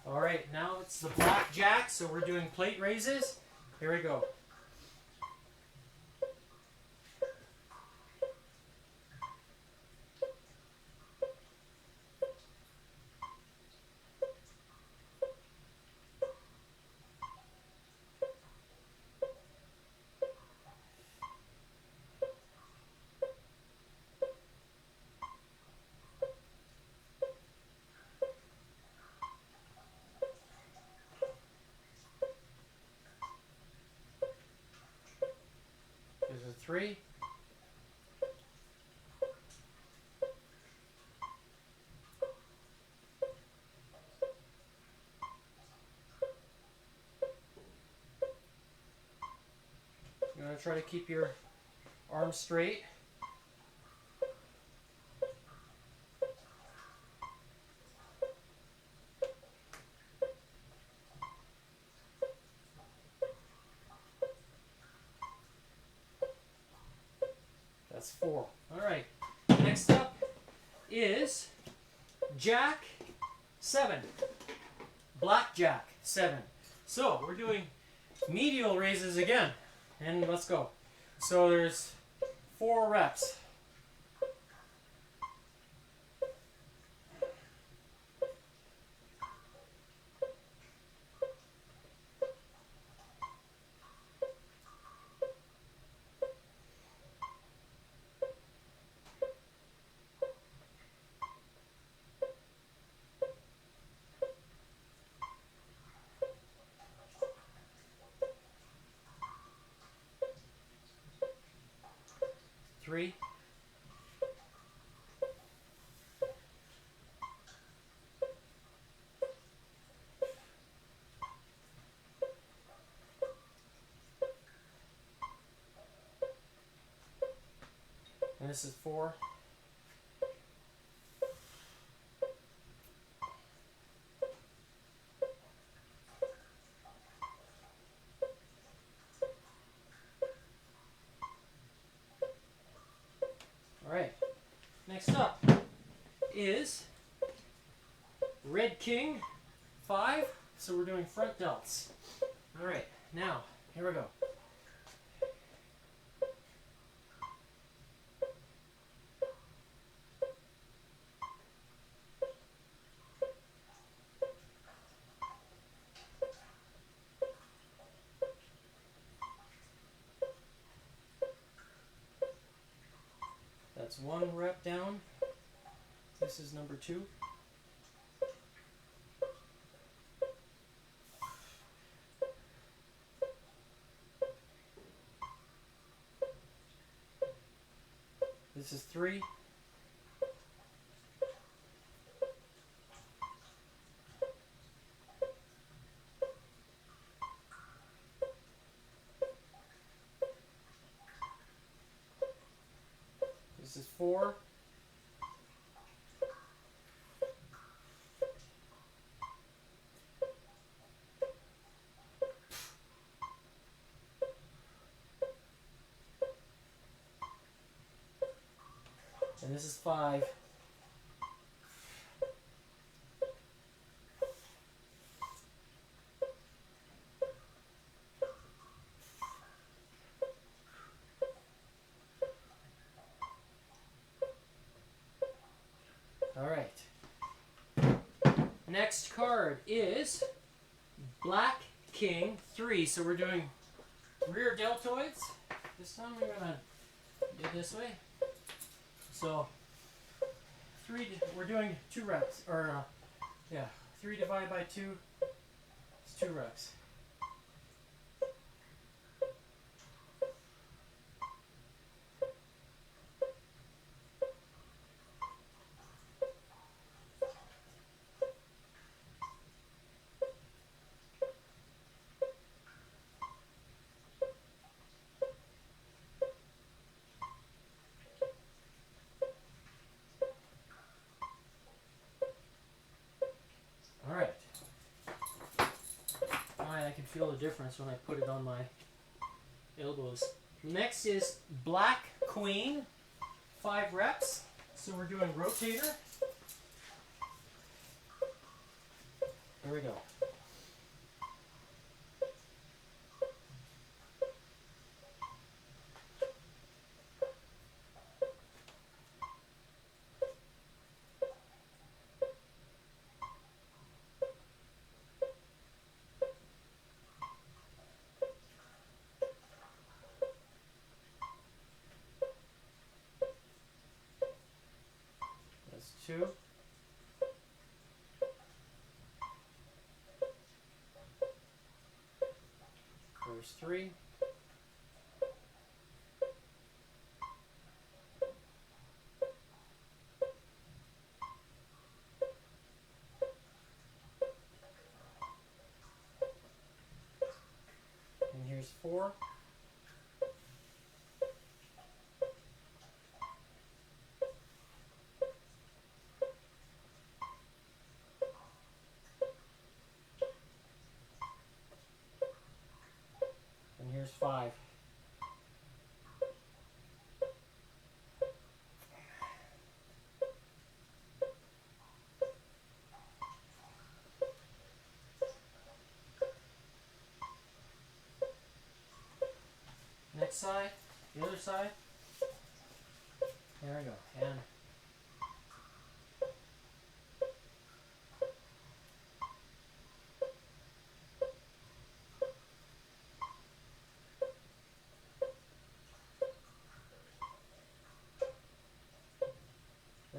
Alright, now it's the blackjack, so we're doing plate raises. Here we go. This is 3. You want to try to keep your arms straight. That's 4. Alright. Next up is Jack 7. Blackjack 7. So we're doing medial raises again. and let's go. So there's 4 reps. Three. And this is 4. All right. Next up is Red King 5. So we're doing front delts. All right. Now, here we go. That's 1 rep down. This is number 2. This is 3. This is 4. And this is 5. All right. Next card is Black King 3. So we're doing rear deltoids. This time we're gonna do it this way. So we're doing 2 reps, or 3 divided by 2 is 2 reps. All right. I can feel the difference when I put it on my elbows. Next is Black Queen, 5 reps. So we're doing rotator. Here we go. That's 2. There's 3. And here's 4. And here's 5. Right side, the other side. There we go. And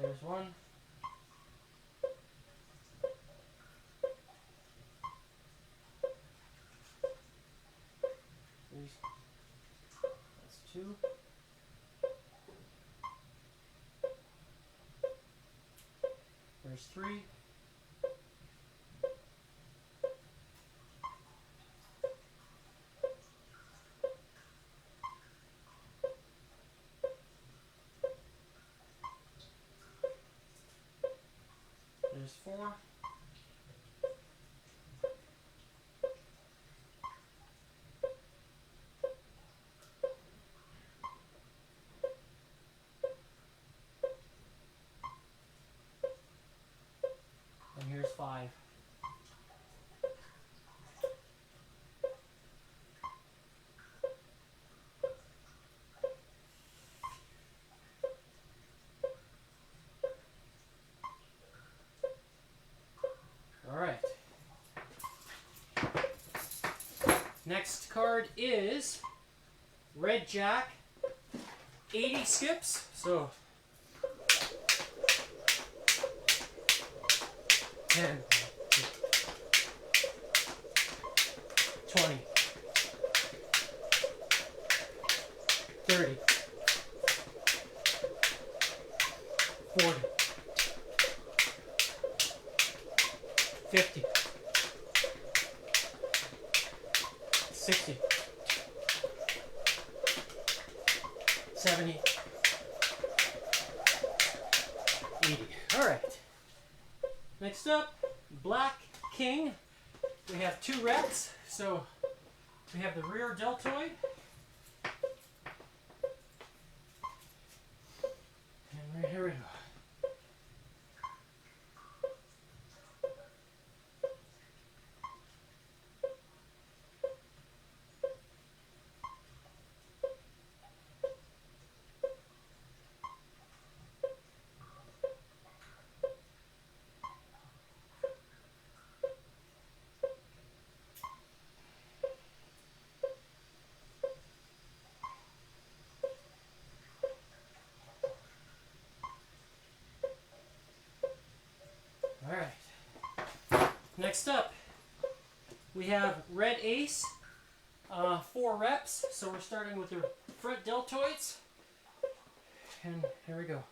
there's one. That's two. There's three. There's four. And here's five. All right. Next card is Red Jack. 80 skips. So 10, 20, 30, 40, 50, 60, 70, 80. All right. Next up, Black King. We have 2 reps. So we have the rear deltoid. And right here we go. All right. Next up, we have Red Ace, 4 reps. So we're starting with the front deltoids. And here we go.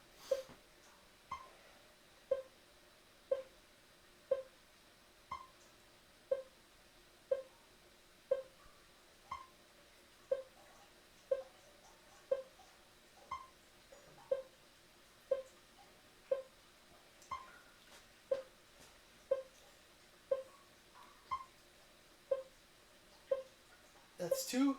That's 2.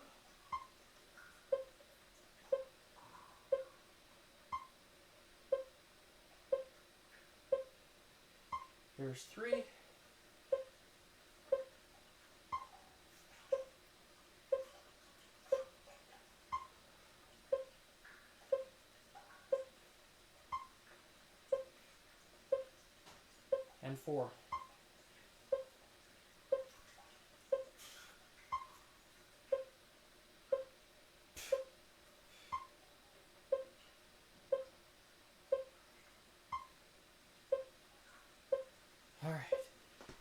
There's 3. And 4. All right.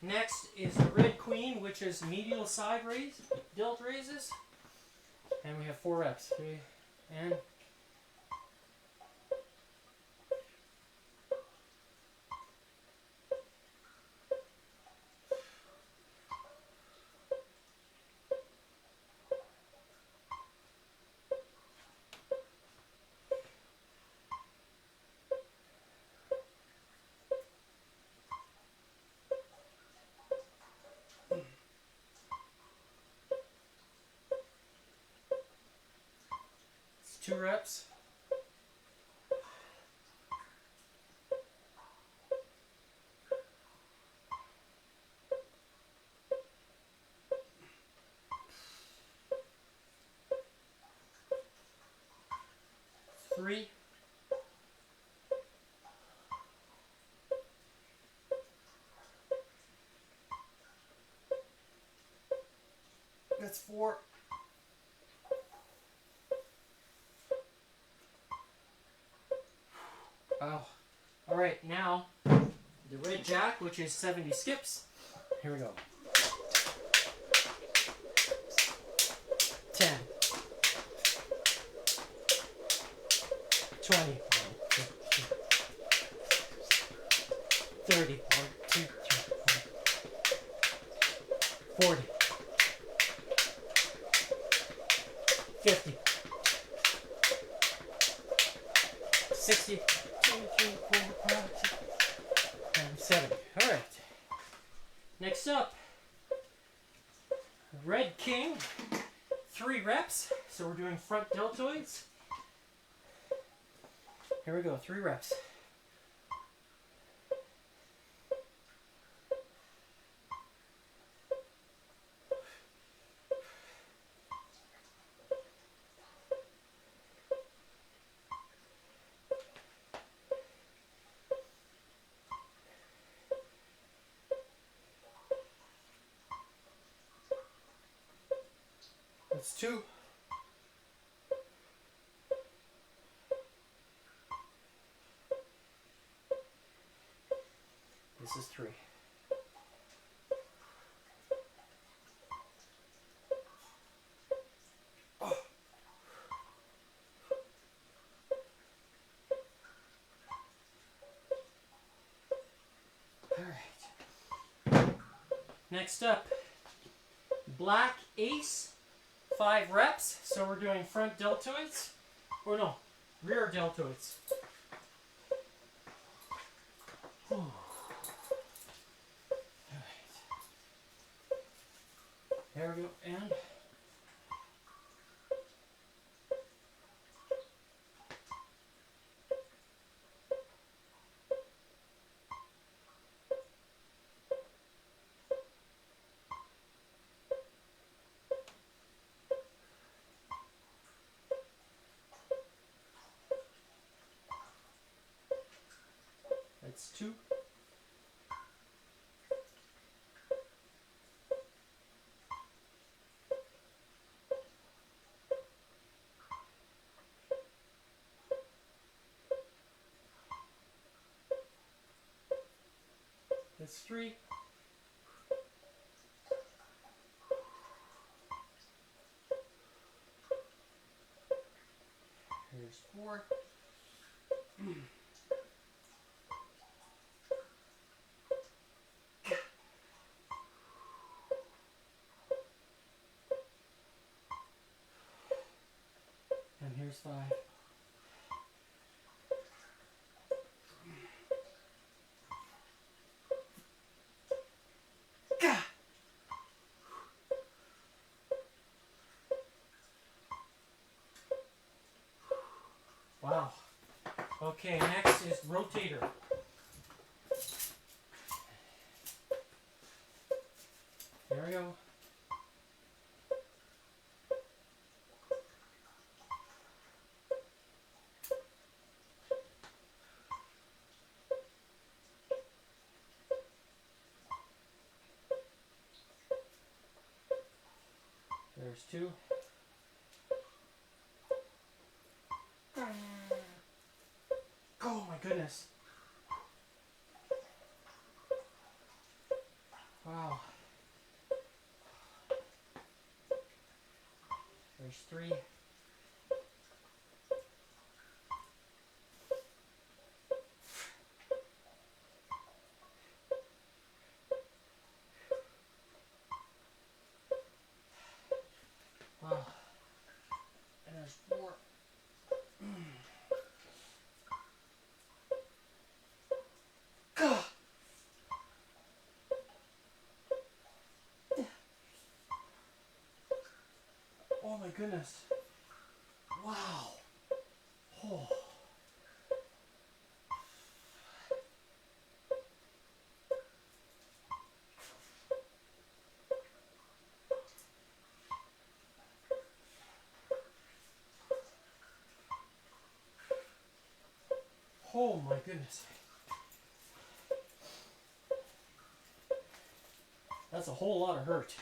Next is the Red Queen, which is medial side raise, delt raises. And we have 4 reps. 3 and it's 2 reps. 3. That's 4. Oh. Alright, now the red jack, which is 70 skips. Here we go. 10. 20. 30. 40. 50. 60. 70. Alright. Next up, red king, 3 reps. So we're doing front deltoids. Here we go, 3 reps. That's 2. This is 3. Oh. All right. Next up, black ace, 5 reps. So we're doing front deltoids. Or no, rear deltoids. All right. There we go. And that's 2. That's 3. Here's 4. And here's 5. Wow. Okay, next is rotator. There we go. There's 2. Oh my goodness. Wow. There's 3. Wow. And there's 4. Gah! Oh my goodness. Wow. Oh. Oh my goodness. That's a whole lot of hurt.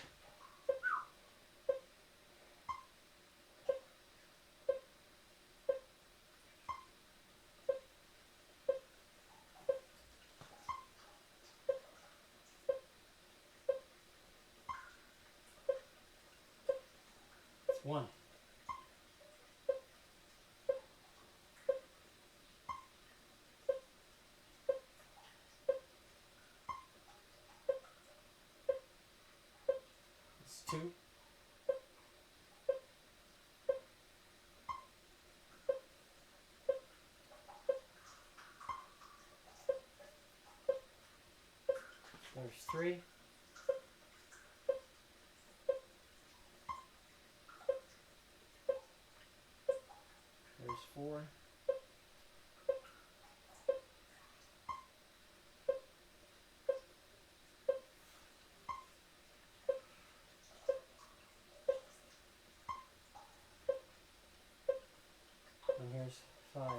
It's one. It's two. There's three. There's four. And here's five.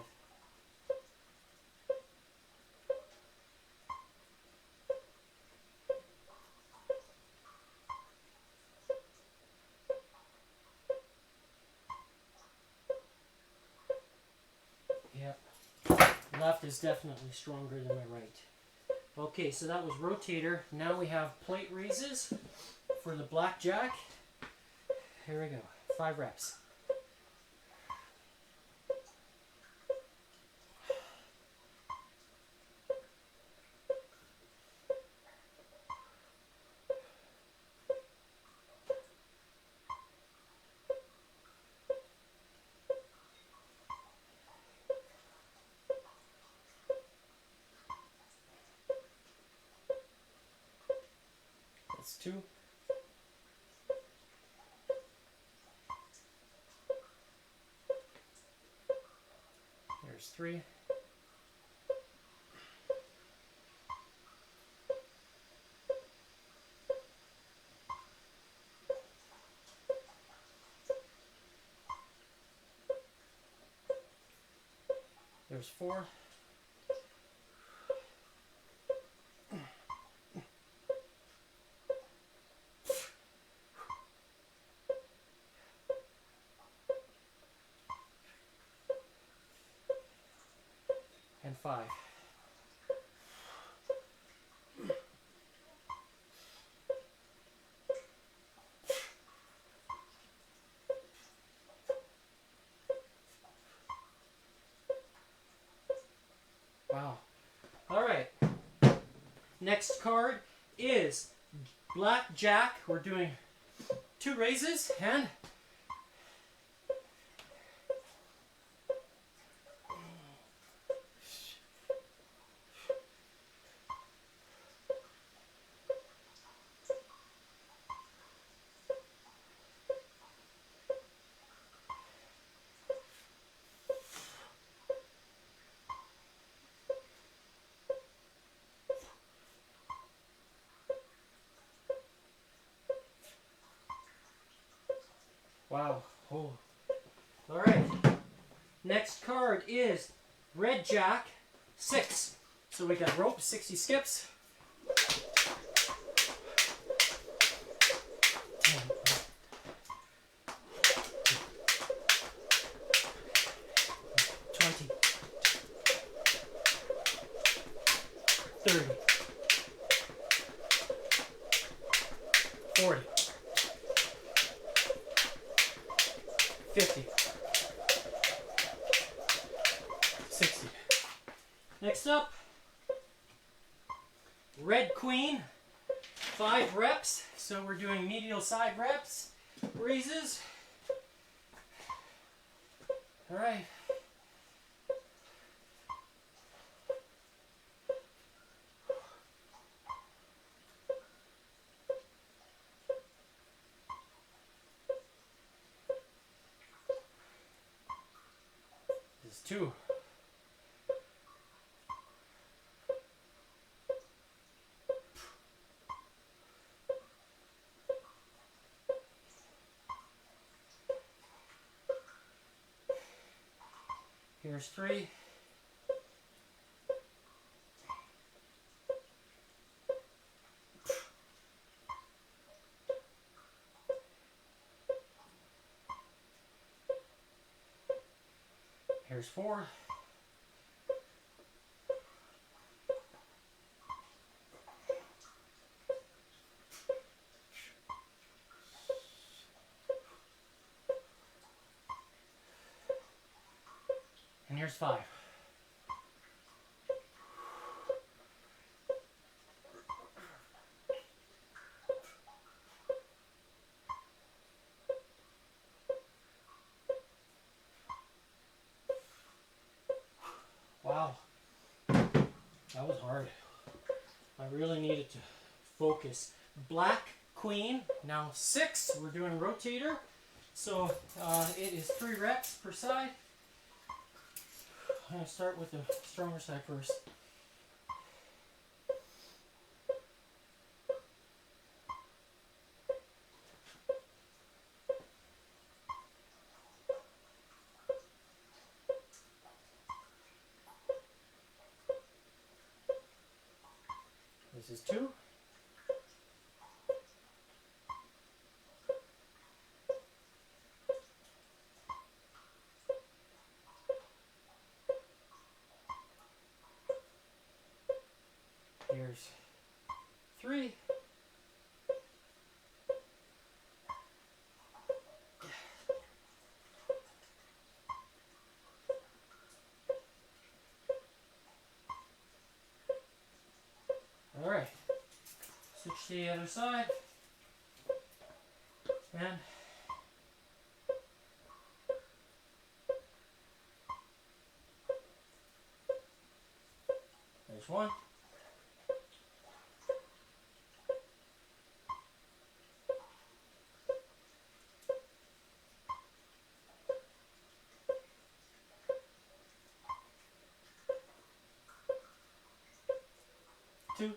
Yep. Left is definitely stronger than my right. Okay, so that was rotator. Now we have plate raises for the blackjack. Here we go. 5 reps. That's 2. There's 3. There's 4. And 5. Wow. All right. Next card is blackjack. We're doing 2 raises and wow. Oh. All right. Next card is red jack 6. So we got rope 60 skips. 10, 20, 30, 40, 50, 60. Next up, red queen, 5 reps. So we're doing medial side reps, raises. All right. This is 2. Here's 3. There's 4. And here's 5. Wow, that was hard. I really needed to focus. Black Queen, now 6. We're doing rotator. So it is 3 reps per side. I'm going to start with the stronger side first. This is 2. Here's 3. All right. Switch to the other side. And there's 1. Two.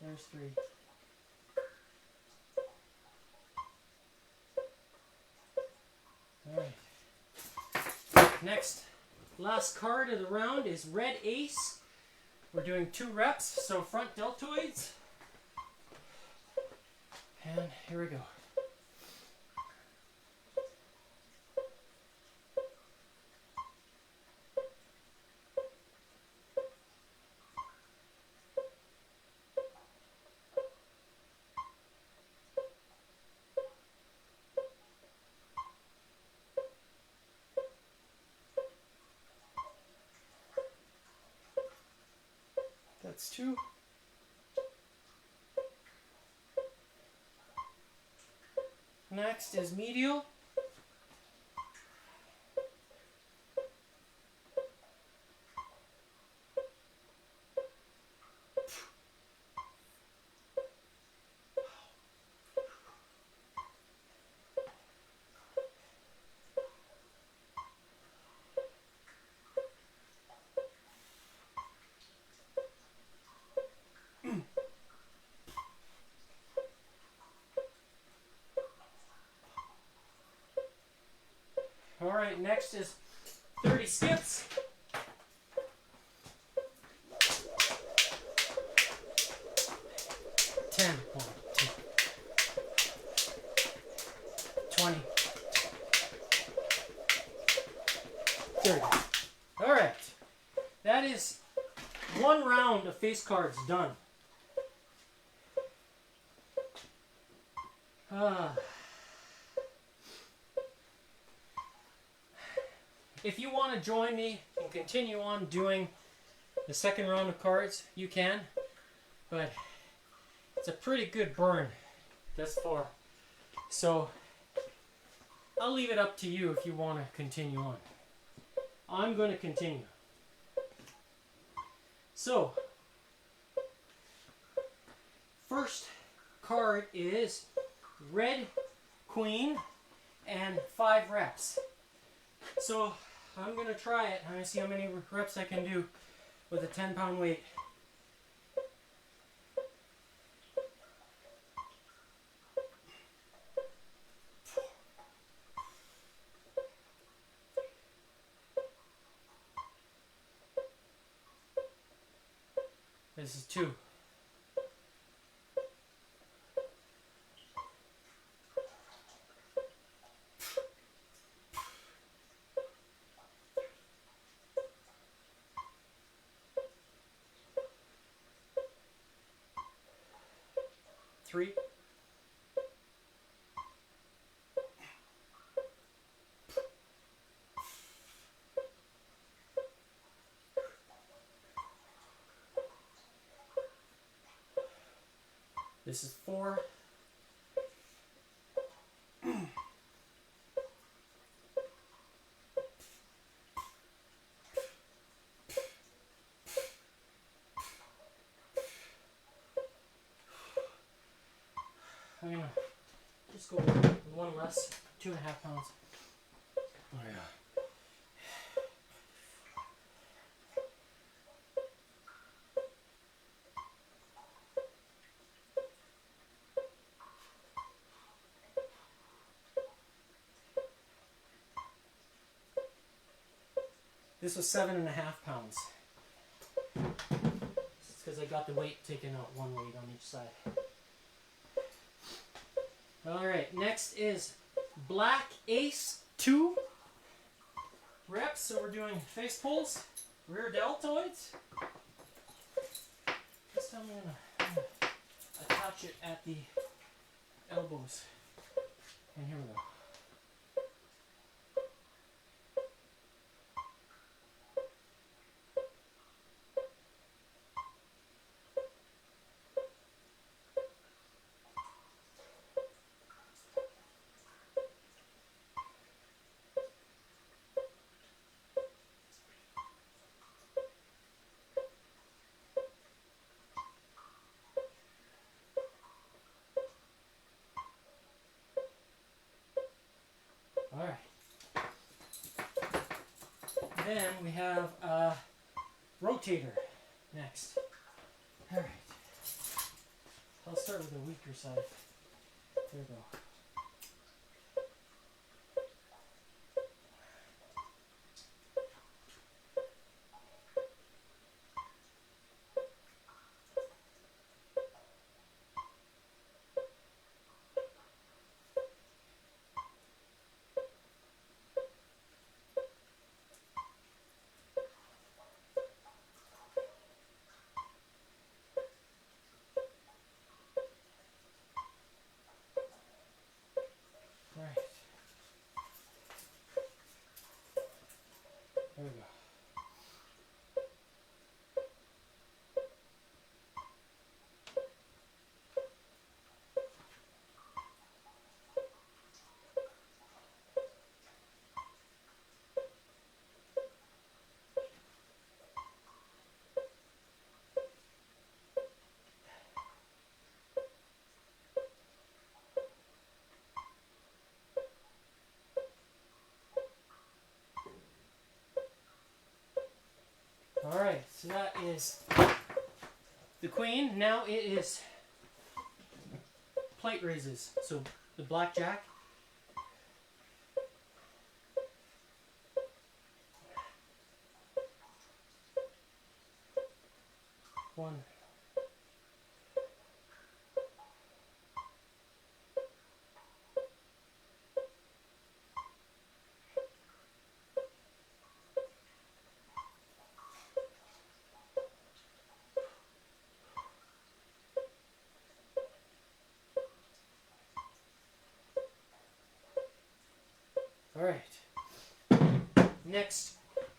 There's 3. All right. Next, last card of the round is Red Ace. We're doing 2 reps, so front deltoids. And here we go. That's 2. Next is medial. All right, next is 30 skips. 10. 1, 2. 20. 30. All right. That is 1 round of face cards done. If you want to join me and continue on doing the second round of cards, you can. But it's a pretty good burn thus far. So I'll leave it up to you if you want to continue on. I'm going to continue. So, first card is Red Queen and 5 reps. So I'm going to try it. I'm going to see how many reps I can do with a 10-pound weight. This is 2. Three. This is 4. I'm gonna just go with one less, 2.5 pounds. Oh, yeah. This was 7.5 pounds. It's because I got the weight taken out, one weight on each side. Alright, next is Black Ace 2 reps. So we're doing face pulls, rear deltoids. This time I'm gonna attach it at the elbows. And here we go. Alright. Then we have a rotator next. Alright. I'll start with the weaker side. There we go. Right. There we go. Alright, so that is the queen. Now it is plate raises. So the blackjack. One. Alright. Next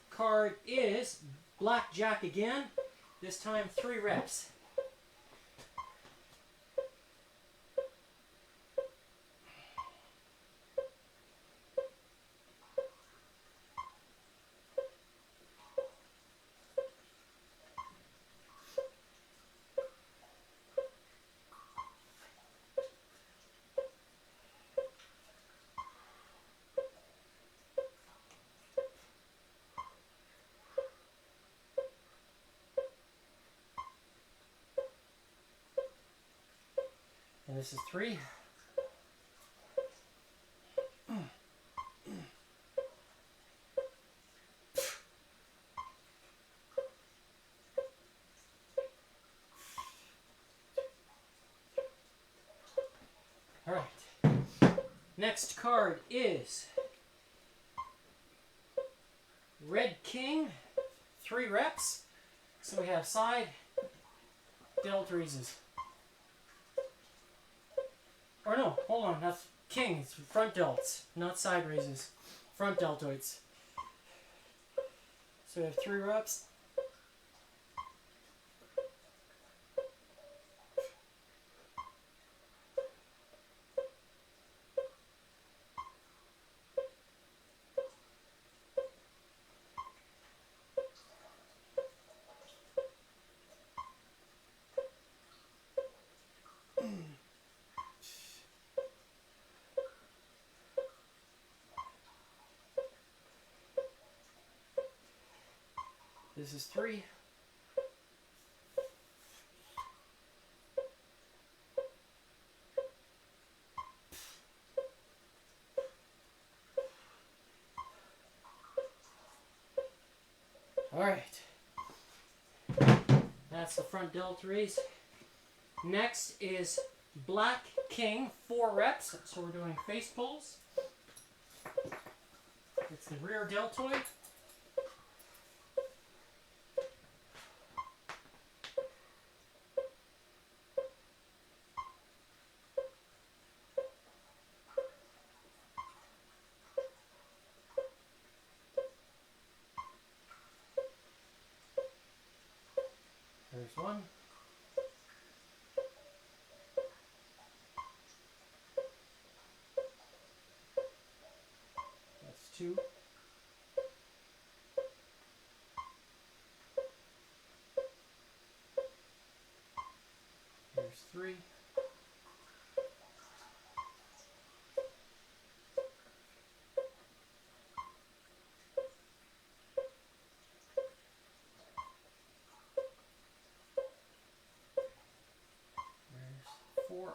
card is blackjack again. This time 3 reps. And this is 3. All right. Next card is Red King, 3 reps. So we have side delt raises. Or no, hold on, that's King. It's front delts, not side raises. Front deltoids. So we have 3 reps. This is 3. All right. That's the front delt raise. Next is Black King, 4 reps. So we're doing face pulls. It's the rear deltoid. There's 1. That's 2. There's 3. There's 4.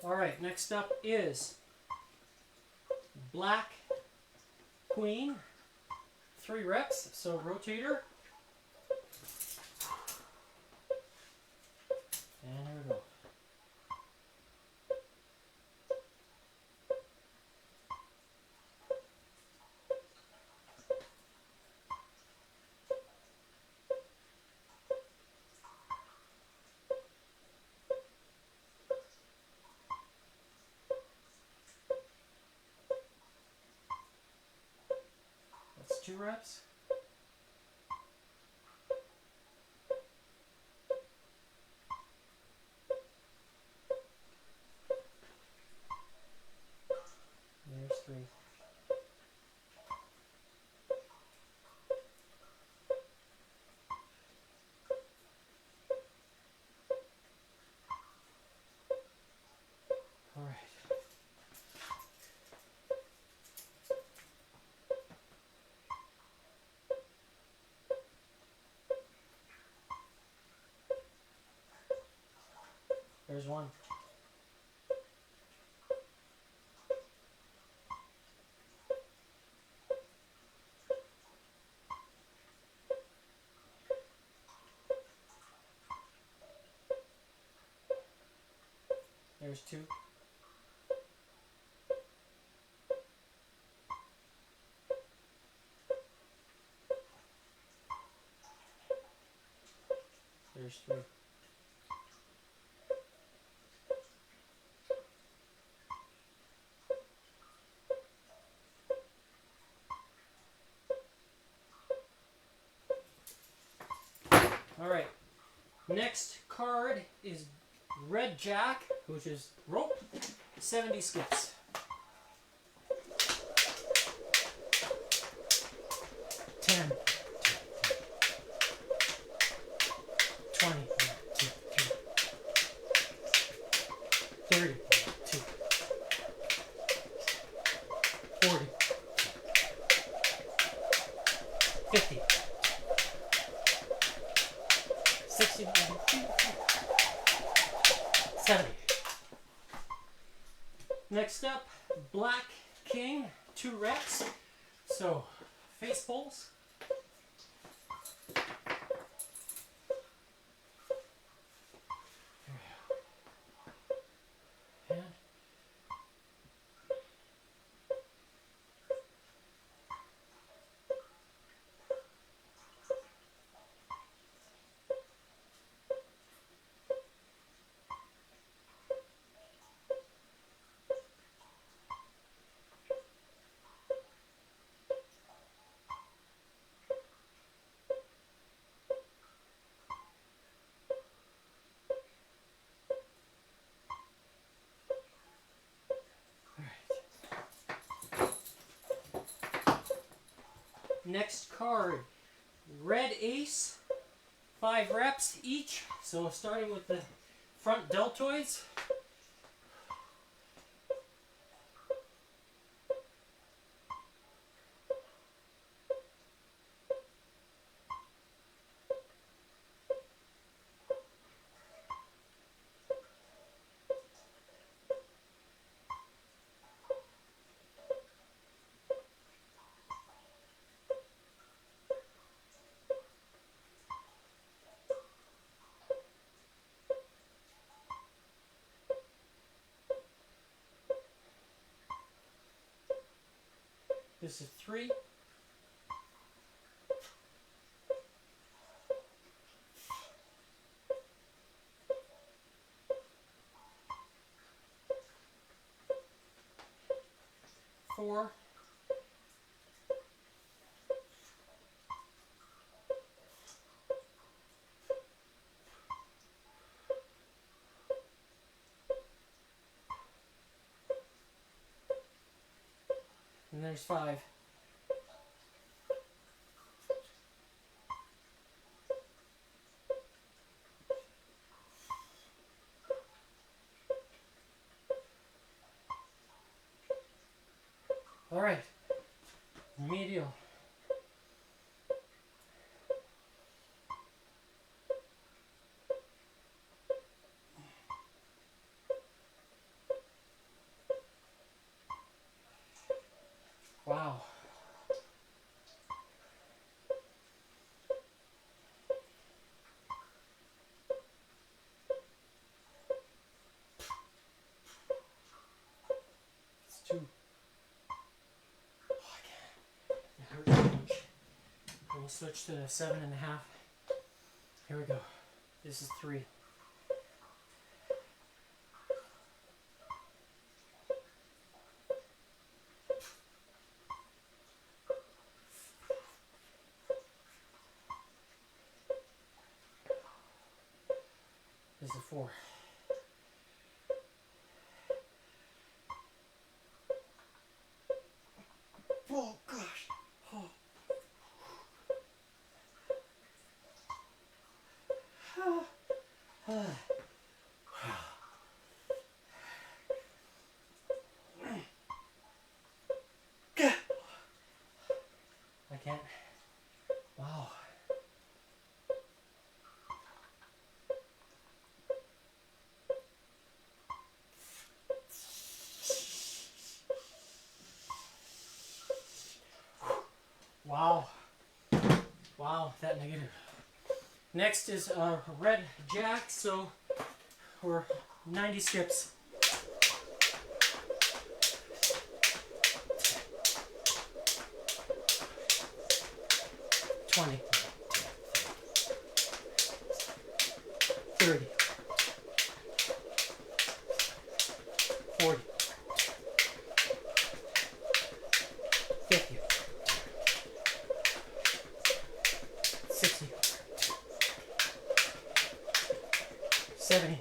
All right, next up is Black Queen, 3 reps, so rotator. And here we go. That's 2 reps. There's 3. All right. There's 1. There's 2. There's 3. All right. Next card is Red Jack, which is rope, 70 skips. Ten, 20, 30, 40, 50, 60, 70. Next up, Black King, 2 reps. So, face pulls. And next card, Red Ace, 5 reps each. So starting with the front deltoids. This is 3. Four. And there's 5. All right, medial. Wow. It's 2. It hurts so much. We'll switch to 7.5. Here we go. This is 3. This is 4. Oh gosh. Oh. I can't. Wow. Wow. Wow, that negative. Next is Red Jack, so we're 90 skips. $20. 30. 40. 50. 60. 70.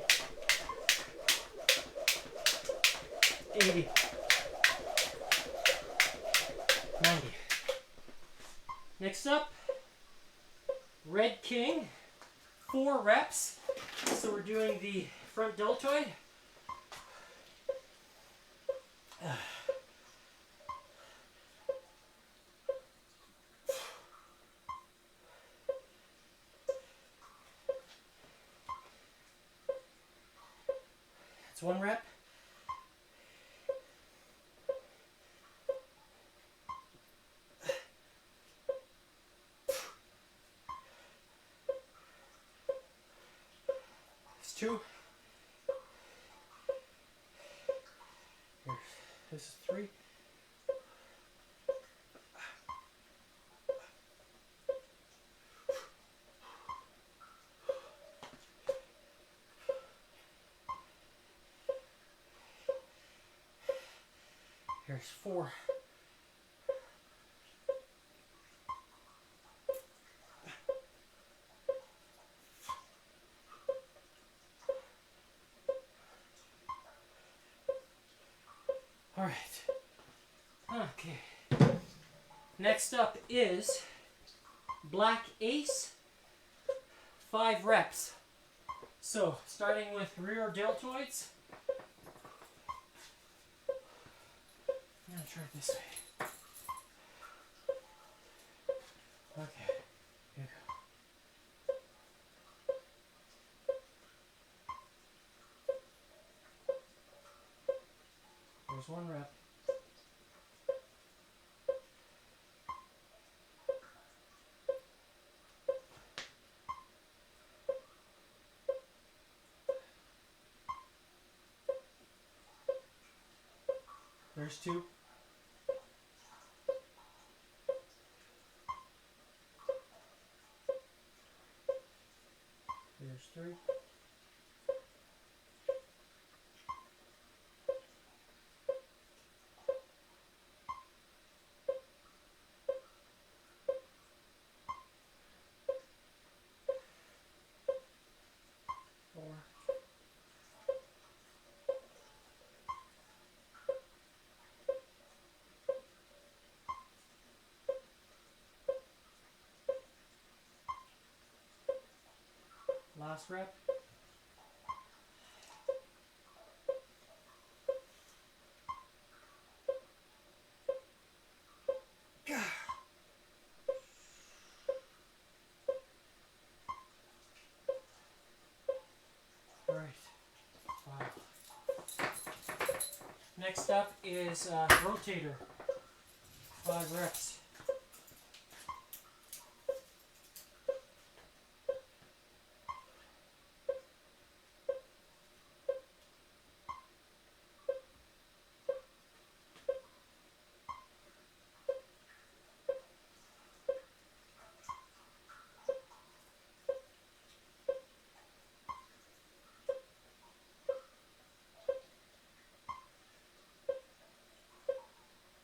80. 90. Next up, Red King, 4 reps. So we're doing the front deltoid. It's 1 rep. 2. This is 3. Here's 4. All right. Okay. Next up is Black Ace, 5 reps. So, starting with rear deltoids. I'm going to try it this way. Okay. Here you go. There's 1 rep. There's 2. There's 3. Four. Last rep. All right. Wow. Next up is rotator. 5 reps.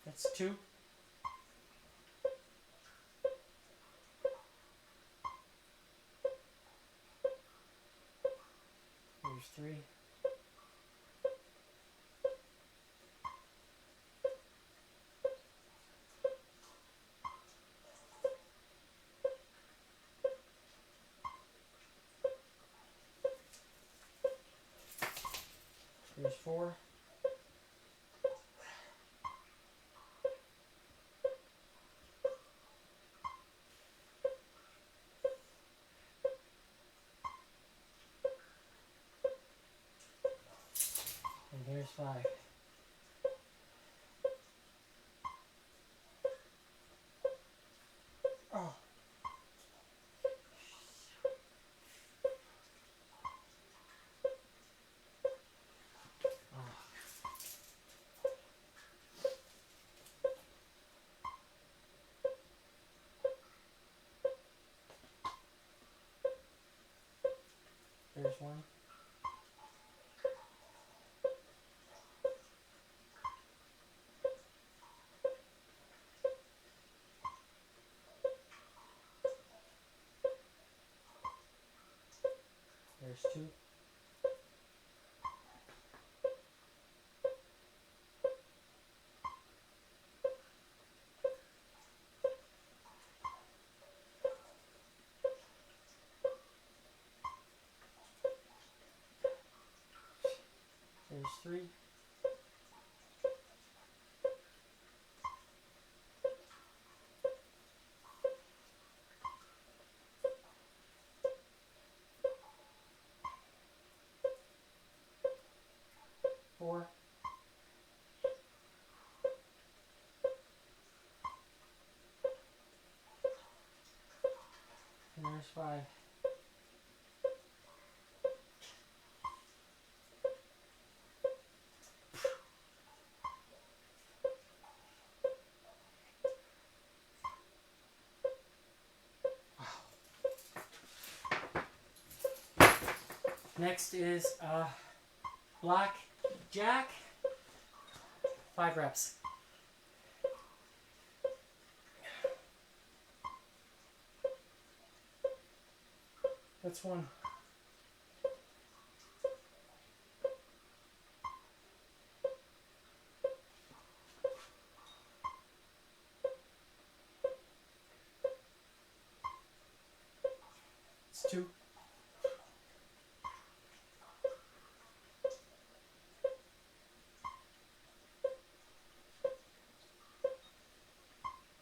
That's 2. There's 3. There's 4. And here's 5. Oh. There's 1. There's 2. There's 3. Four. And there's 5. Next is black jack, 5 reps. That's one. It's 2.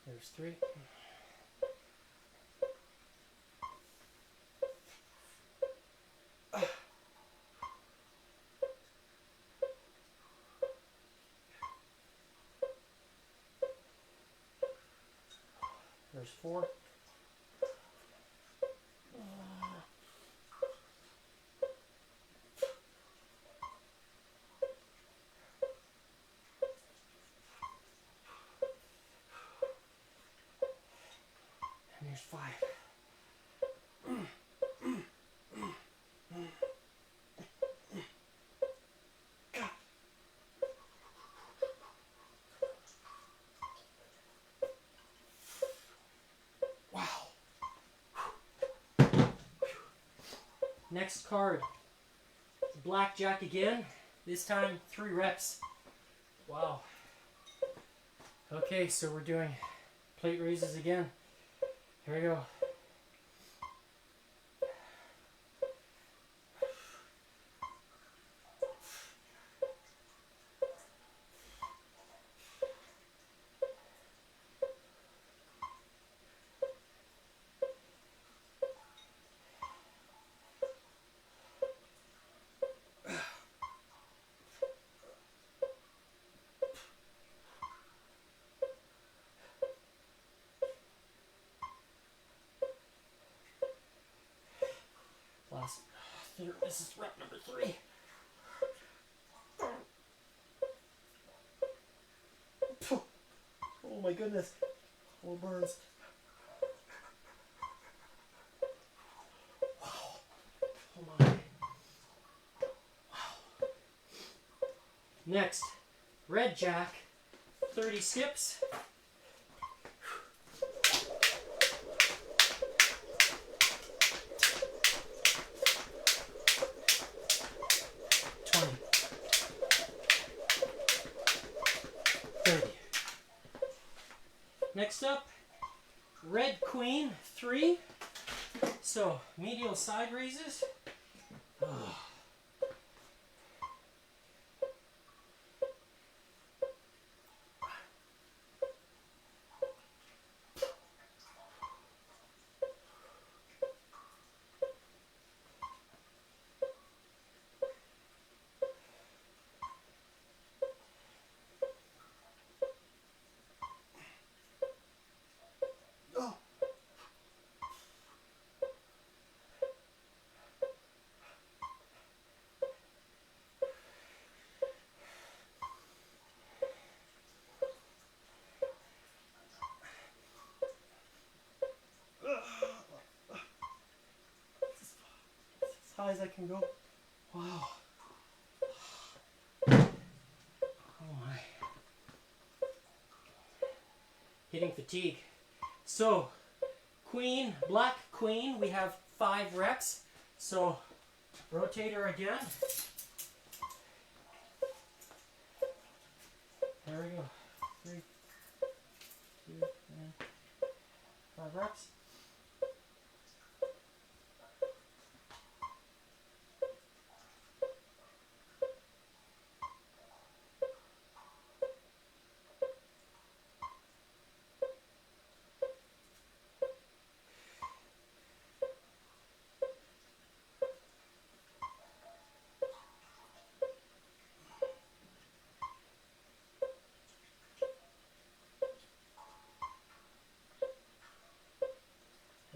There's 3. There's 4. And there's 5. Wow. Next card. Blackjack again. This time 3 reps. Wow. Okay, so we're doing plate raises again. Here we go. This is rep number 3. Oh my goodness. Oh, burns. Wow. Oh my. Wow. Next, red jack, 30 skips. Next up, red queen, 3. So, medial side raises. Oh. As high as I can go. Wow. Oh my. Hitting fatigue. So, queen, black queen, we have 5 reps. So, rotate her again. There we go. 3, 2, and 5 reps.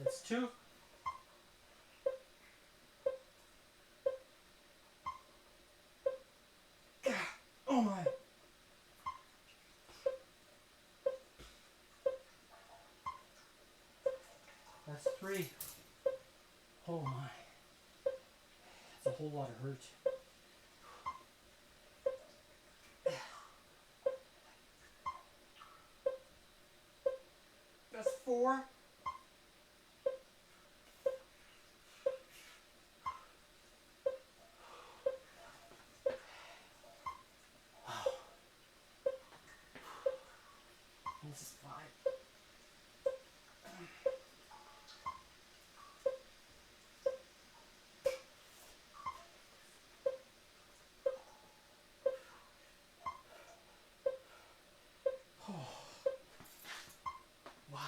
That's 2. Oh my. That's 3. Oh my. That's a whole lot of hurt. That's 4. This is 5. Wow.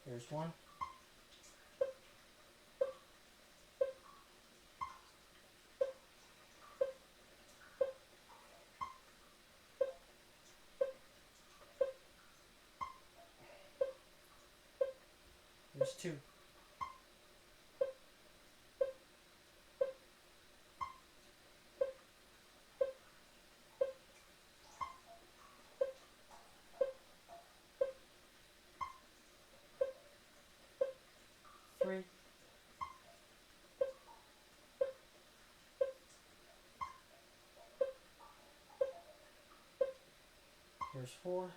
There's 1. There's 2. Three. There's 4.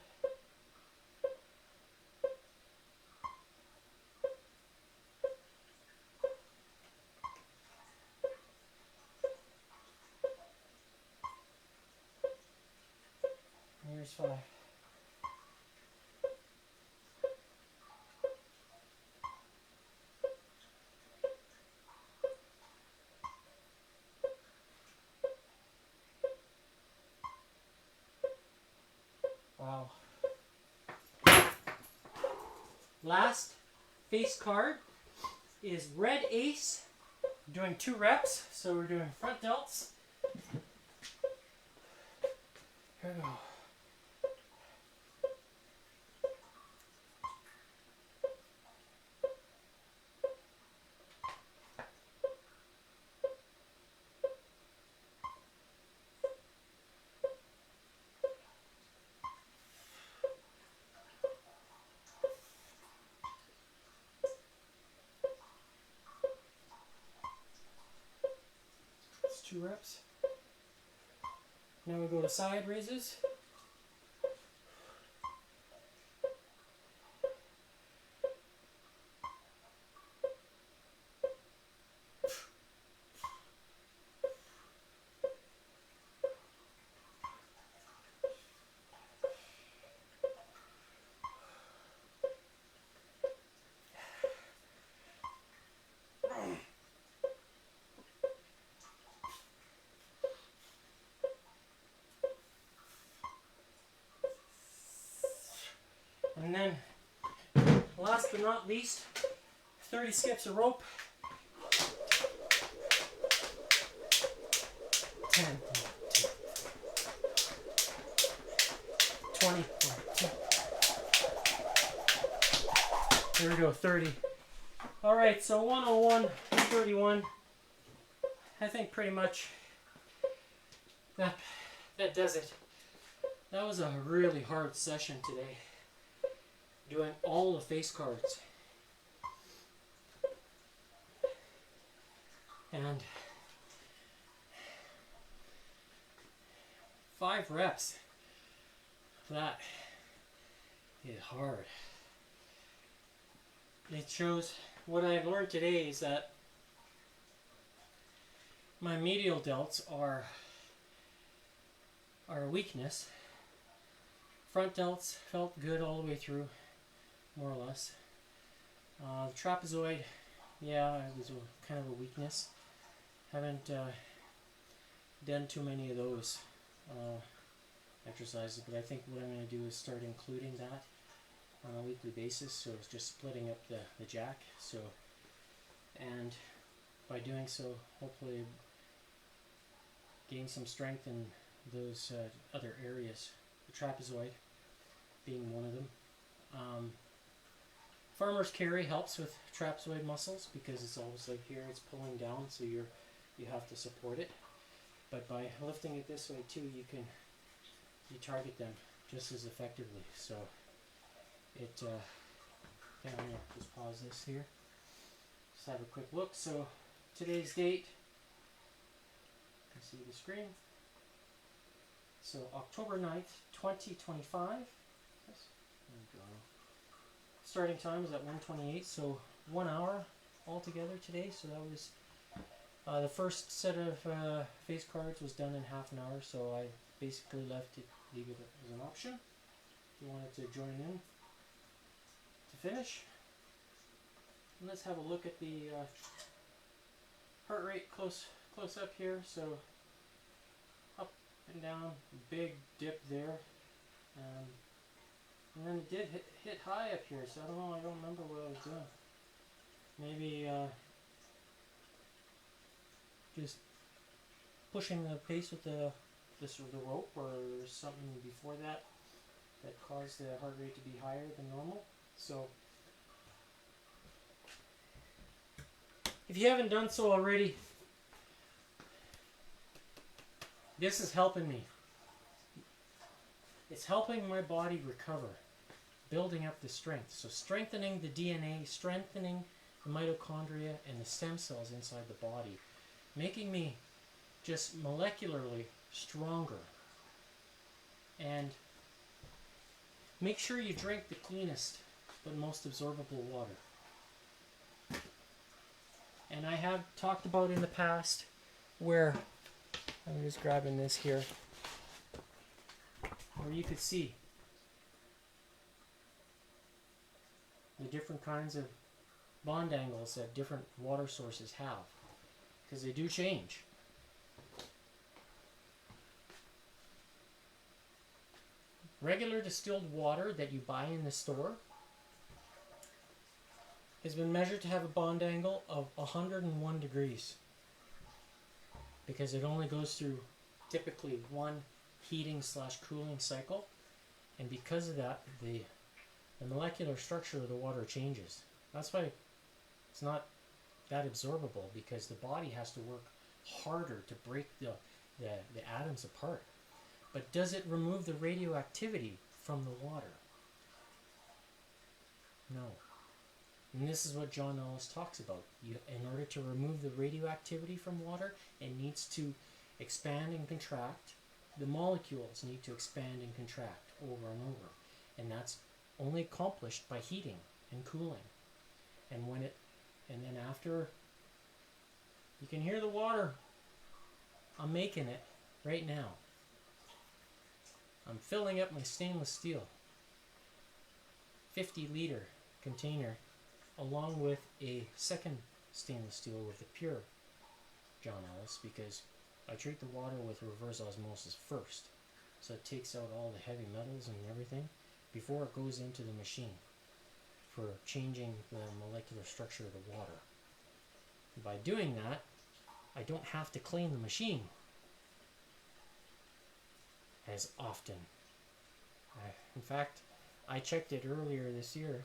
Here's 5. Wow. Last face card is red ace. We're doing 2 reps, so we're doing front delts. Here we go. That's 2 reps. Now we go to side raises. And then, last but not least, 30 skips of rope. 10, 20, 22. There we go, 30. Alright, so 101, 31. I think pretty much that does it. That was a really hard session today, doing all the face cards. And 5 reps. That is hard. It shows what I've learned today is that my medial delts are a weakness. Front delts felt good all the way through, more or less. The trapezoid, yeah, it was kind of a weakness. Haven't done too many of those exercises, but I think what I'm going to do is start including that on a weekly basis. So it's just splitting up the jack. So, and by doing so, hopefully gain some strength in those other areas. The trapezoid being one of them. Farmer's carry helps with trapezoid muscles because it's always like here, it's pulling down, so you have to support it. But by lifting it this way too, you target them just as effectively. So it, I'm going to just pause this here. Just have a quick look. So today's date, you can see the screen. So October 9th, 2025. Yes. There we go. Starting time is at 1:28, so 1 hour altogether today. So that was the first set of face cards was done in half an hour, so I basically leave it as an option if you wanted to join in to finish. And let's have a look at the heart rate close up here. So up and down, big dip there, and then it did hit high up here. So I don't know. I don't remember what I was doing. Maybe just pushing the pace with the rope, or something before that caused the heart rate to be higher than normal. So if you haven't done so already, this is helping me. It's helping my body recover, building up the strength. So strengthening the DNA, strengthening the mitochondria and the stem cells inside the body, making me just molecularly stronger. And make sure you drink the cleanest but most absorbable water. And I have talked about in the past where, I'm just grabbing this here, where you could see the different kinds of bond angles that different water sources have, because they do change. Regular distilled water that you buy in the store has been measured to have a bond angle of 101 degrees, because it only goes through typically one heating / cooling cycle, and because of that the molecular structure of the water changes. That's why it's not that absorbable, because the body has to work harder to break the atoms apart. But does it remove the radioactivity from the water? No. And this is what John Ellis talks about. In order to remove the radioactivity from water, it needs to expand and contract. The molecules need to expand and contract over and over. And that's only accomplished by heating and cooling. And then after, you can hear the water. I'm making it right now. I'm filling up my stainless steel 50-liter container, along with a second stainless steel with the pure John Ellis, because I treat the water with reverse osmosis first. So it takes out all the heavy metals and everything before it goes into the machine for changing the molecular structure of the water. By doing that, I don't have to clean the machine as often. In fact, I checked it earlier this year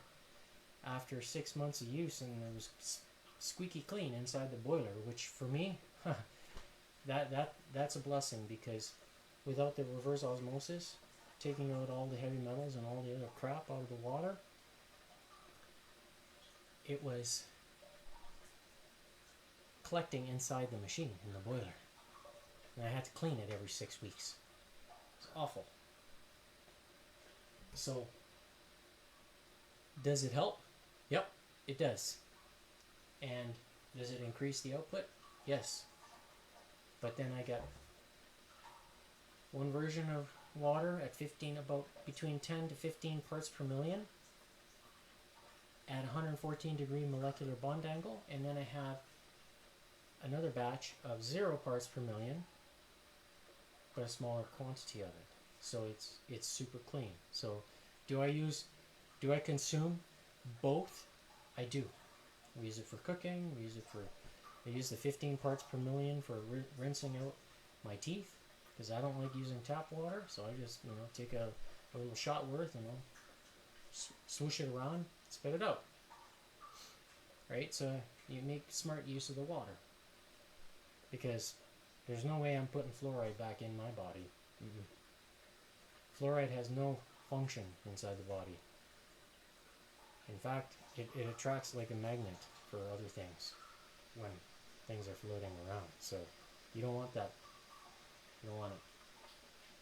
after 6 months of use, and it was squeaky clean inside the boiler, which for me, that's a blessing, because without the reverse osmosis, taking out all the heavy metals and all the other crap out of the water, it was collecting inside the machine in the boiler. And I had to clean it every 6 weeks. It's awful. So, does it help? Yep, it does. And does it increase the output? Yes. But then I got one version of water at between 10 to 15 parts per million at 114 degree molecular bond angle, and then I have another batch of 0 parts per million, but a smaller quantity of it. So it's super clean. So do I consume both? I do. We use it for cooking. I use the 15 parts per million for rinsing out my teeth, because I don't like using tap water. So I just take a little shot worth, swoosh it around, spit it out. Right? So you make smart use of the water, because there's no way I'm putting fluoride back in my body. Fluoride has no function inside the body. In fact, it attracts like a magnet for other things when things are floating around. So you don't want that. You don't want it.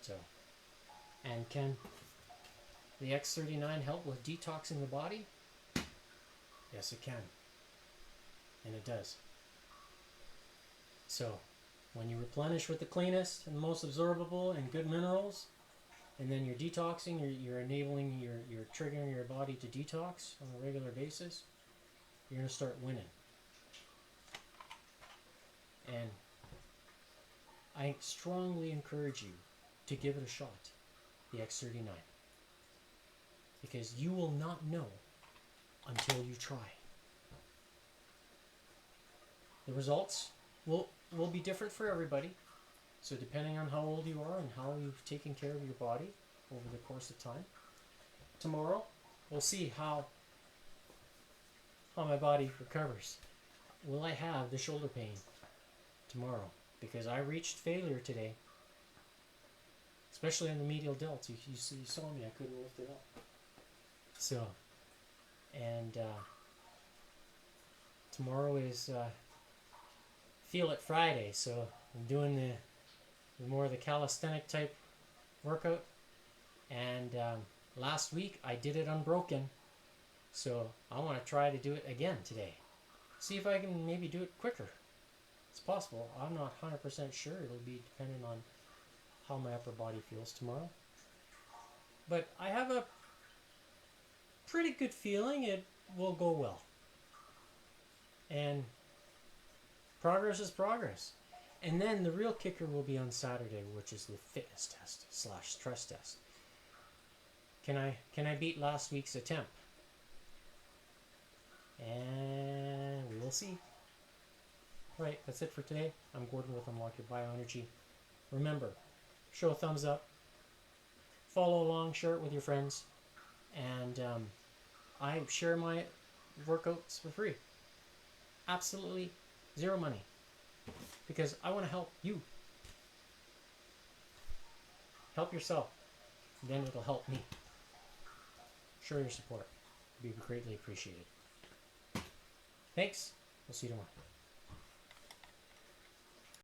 So, and can the X39 help with detoxing the body? Yes, it can. And it does. So, when you replenish with the cleanest and most absorbable and good minerals, and then you're detoxing, you're enabling, you're triggering your body to detox on a regular basis, you're going to start winning. And I strongly encourage you to give it a shot, the X39. Because you will not know until you try. The results will be different for everybody. So depending on how old you are and how you've taken care of your body over the course of time. Tomorrow, we'll see how my body recovers. Will I have the shoulder pain tomorrow? Because I reached failure today. Especially on the medial delts. You saw me, I couldn't lift it up. So, and tomorrow is Feel It Friday, so I'm doing the more of the calisthenic type workout. And last week I did it unbroken, so I want to try to do it again today. See if I can maybe do it quicker. It's possible. I'm not 100% sure. It'll be dependent on how my upper body feels tomorrow. But I have a pretty good feeling it will go well. And progress is progress. And then the real kicker will be on Saturday, which is the fitness test / stress test. Can I beat last week's attempt? And we will see. Alright, that's it for today. I'm Gordon with Unlock Your Bioenergy. Remember, show a thumbs up, follow along, share it with your friends, and I share my workouts for free. Absolutely zero money. Because I want to help you. Help yourself. Then it'll help me. Show your support. It'd be greatly appreciated. Thanks. We'll see you tomorrow.